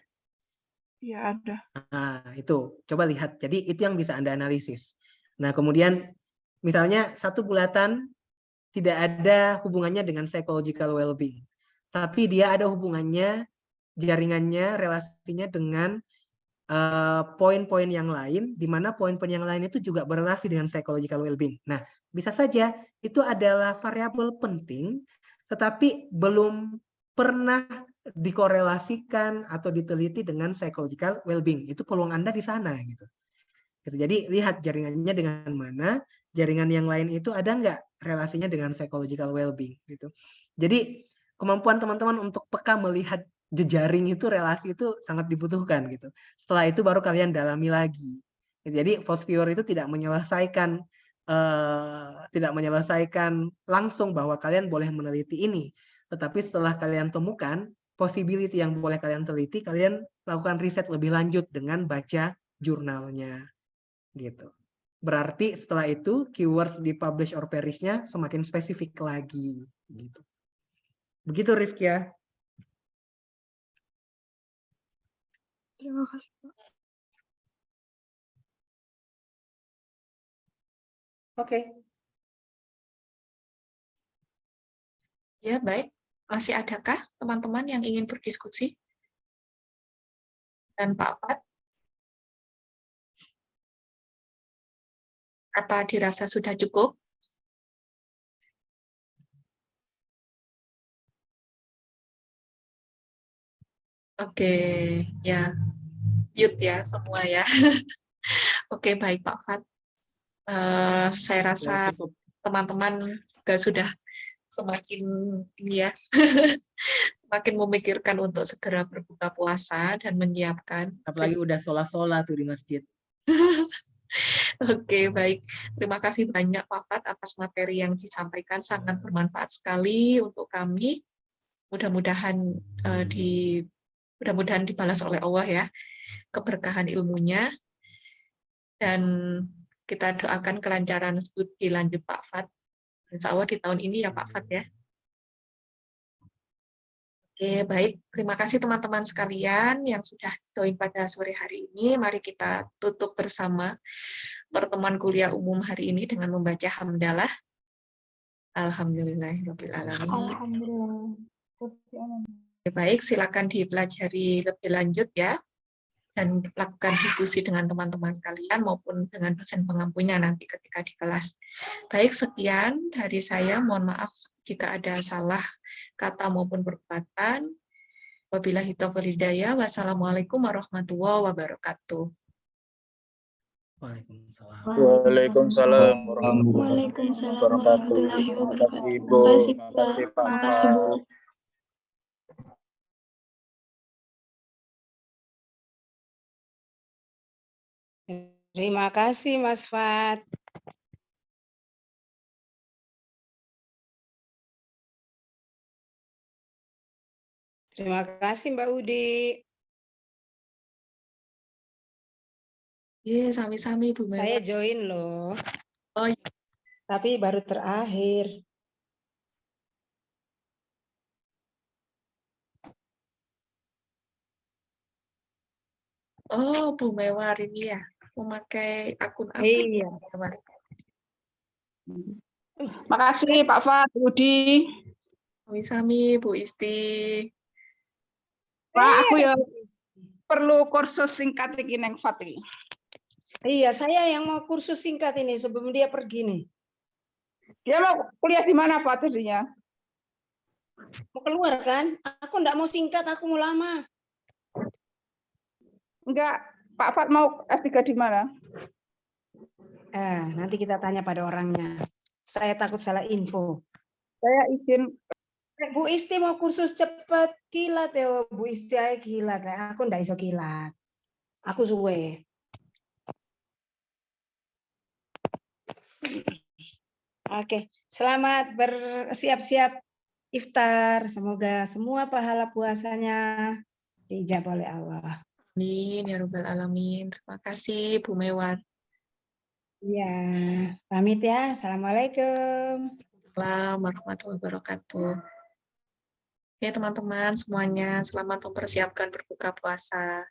E: Iya, ada.
D: Nah, itu. Coba lihat. Jadi itu yang bisa Anda analisis. Nah, kemudian misalnya satu bulatan tidak ada hubungannya dengan psychological well-being. Tapi dia ada hubungannya, jaringannya, relasinya dengan poin-poin yang lain, di mana poin-poin yang lain itu juga berrelasi dengan psychological well-being. Nah, bisa saja itu adalah variabel penting, tetapi belum pernah dikorelasikan atau diteliti dengan psychological well-being. Itu peluang Anda di sana gitu. Jadi lihat jaringannya dengan mana, jaringan yang lain itu ada nggak relasinya dengan psychological well-being gitu. Jadi kemampuan teman-teman untuk peka melihat jejaring itu, relasi itu sangat dibutuhkan gitu. Setelah itu baru kalian dalami lagi. Jadi Force Viewer itu tidak menyelesaikan langsung bahwa kalian boleh meneliti ini, tetapi setelah kalian temukan possibility yang boleh kalian teliti, kalian lakukan riset lebih lanjut dengan baca jurnalnya gitu. Berarti setelah itu keywords di publish or perish-nya semakin spesifik lagi gitu. Begitu Rifki ya.
E: Terima kasih, Pak.
D: Oke.
A: Ya, baik. Masih adakah teman-teman yang ingin berdiskusi? Dan Pak Fat? Apa dirasa sudah cukup? Oke, ya. Mute ya semua ya. Oke, baik Pak Fat. Saya rasa teman-teman juga sudah semakin ini ya, semakin memikirkan untuk segera berbuka puasa dan menyiapkan.
D: Apalagi udah sholat tuh di masjid.
A: Oke, baik. Terima kasih banyak Pak Fat atas materi yang disampaikan, sangat bermanfaat sekali untuk kami. Mudah-mudahan mudah-mudahan dibalas oleh Allah ya keberkahan ilmunya, dan kita doakan kelancaran studi lanjut Pak Fat. Insya Allah di tahun ini ya Pak Fat ya. Oke, baik. Terima kasih teman-teman sekalian yang sudah join pada sore hari ini. Mari kita tutup bersama pertemuan kuliah umum hari ini dengan membaca hamdalah. Alhamdulillahirrahmanirrahim.
E: Alhamdulillah.
A: Baik, silakan dipelajari lebih lanjut ya. Dan lakukan diskusi dengan teman-teman sekalian maupun dengan dosen pengampunya nanti ketika di kelas. Baik, sekian dari saya. Mohon maaf jika ada salah kata maupun perbuatan. Wabillahi taufiq hidayah. Wassalamualaikum warahmatullahi wabarakatuh.
D: Waalaikumsalam.
H: Waalaikumsalam warahmatullahi
G: Waalaikumsalam
H: wabarakatuh.
G: warahmatullahi
H: Terima
G: wabarakatuh.
H: kasih,
G: Terima
H: Bu.
G: kasih,
H: Terima
G: Pak.
H: kasih, Pak.
G: Terima kasih, Bu.
I: Terima kasih Mas Fat. Terima kasih Mbak Udi.
A: Sami-sami Bu Mewah.
I: Saya join loh.
A: Oh, iya.
I: Tapi baru terakhir.
A: Oh, Bu Mewar ini ya, memakai akun apa?
I: Iya.
J: Makasih Pak Fat, Budi.
A: Sami-sami Bu Isti.
J: Pak, aku ya perlu kursus singkat iki neng Fat iki.
I: Iya, saya yang mau kursus singkat ini sebelum dia pergi nih.
J: Dia mau kuliah di mana Pak tadinya?
I: Mau keluar kan? Aku enggak mau singkat, aku mau lama.
J: Enggak, Pak Fat mau S3 di mana?
I: Nanti kita tanya pada orangnya. Saya takut salah info.
J: Saya izin.
I: Bu Isti mau kursus cepat kilat ya, Bu Isti aja kilat. Aku enggak iso kilat. Aku suwe. Oke, selamat bersiap-siap iftar. Semoga semua pahala puasanya diijabah oleh Allah.
A: Amin ya rabbal alamin. Terima kasih Bu Mewar.
I: Iya, pamit ya. Assalamualaikum.
A: Assalamualaikum warahmatullahi wabarakatuh. Oke teman-teman semuanya, selamat mempersiapkan berbuka puasa.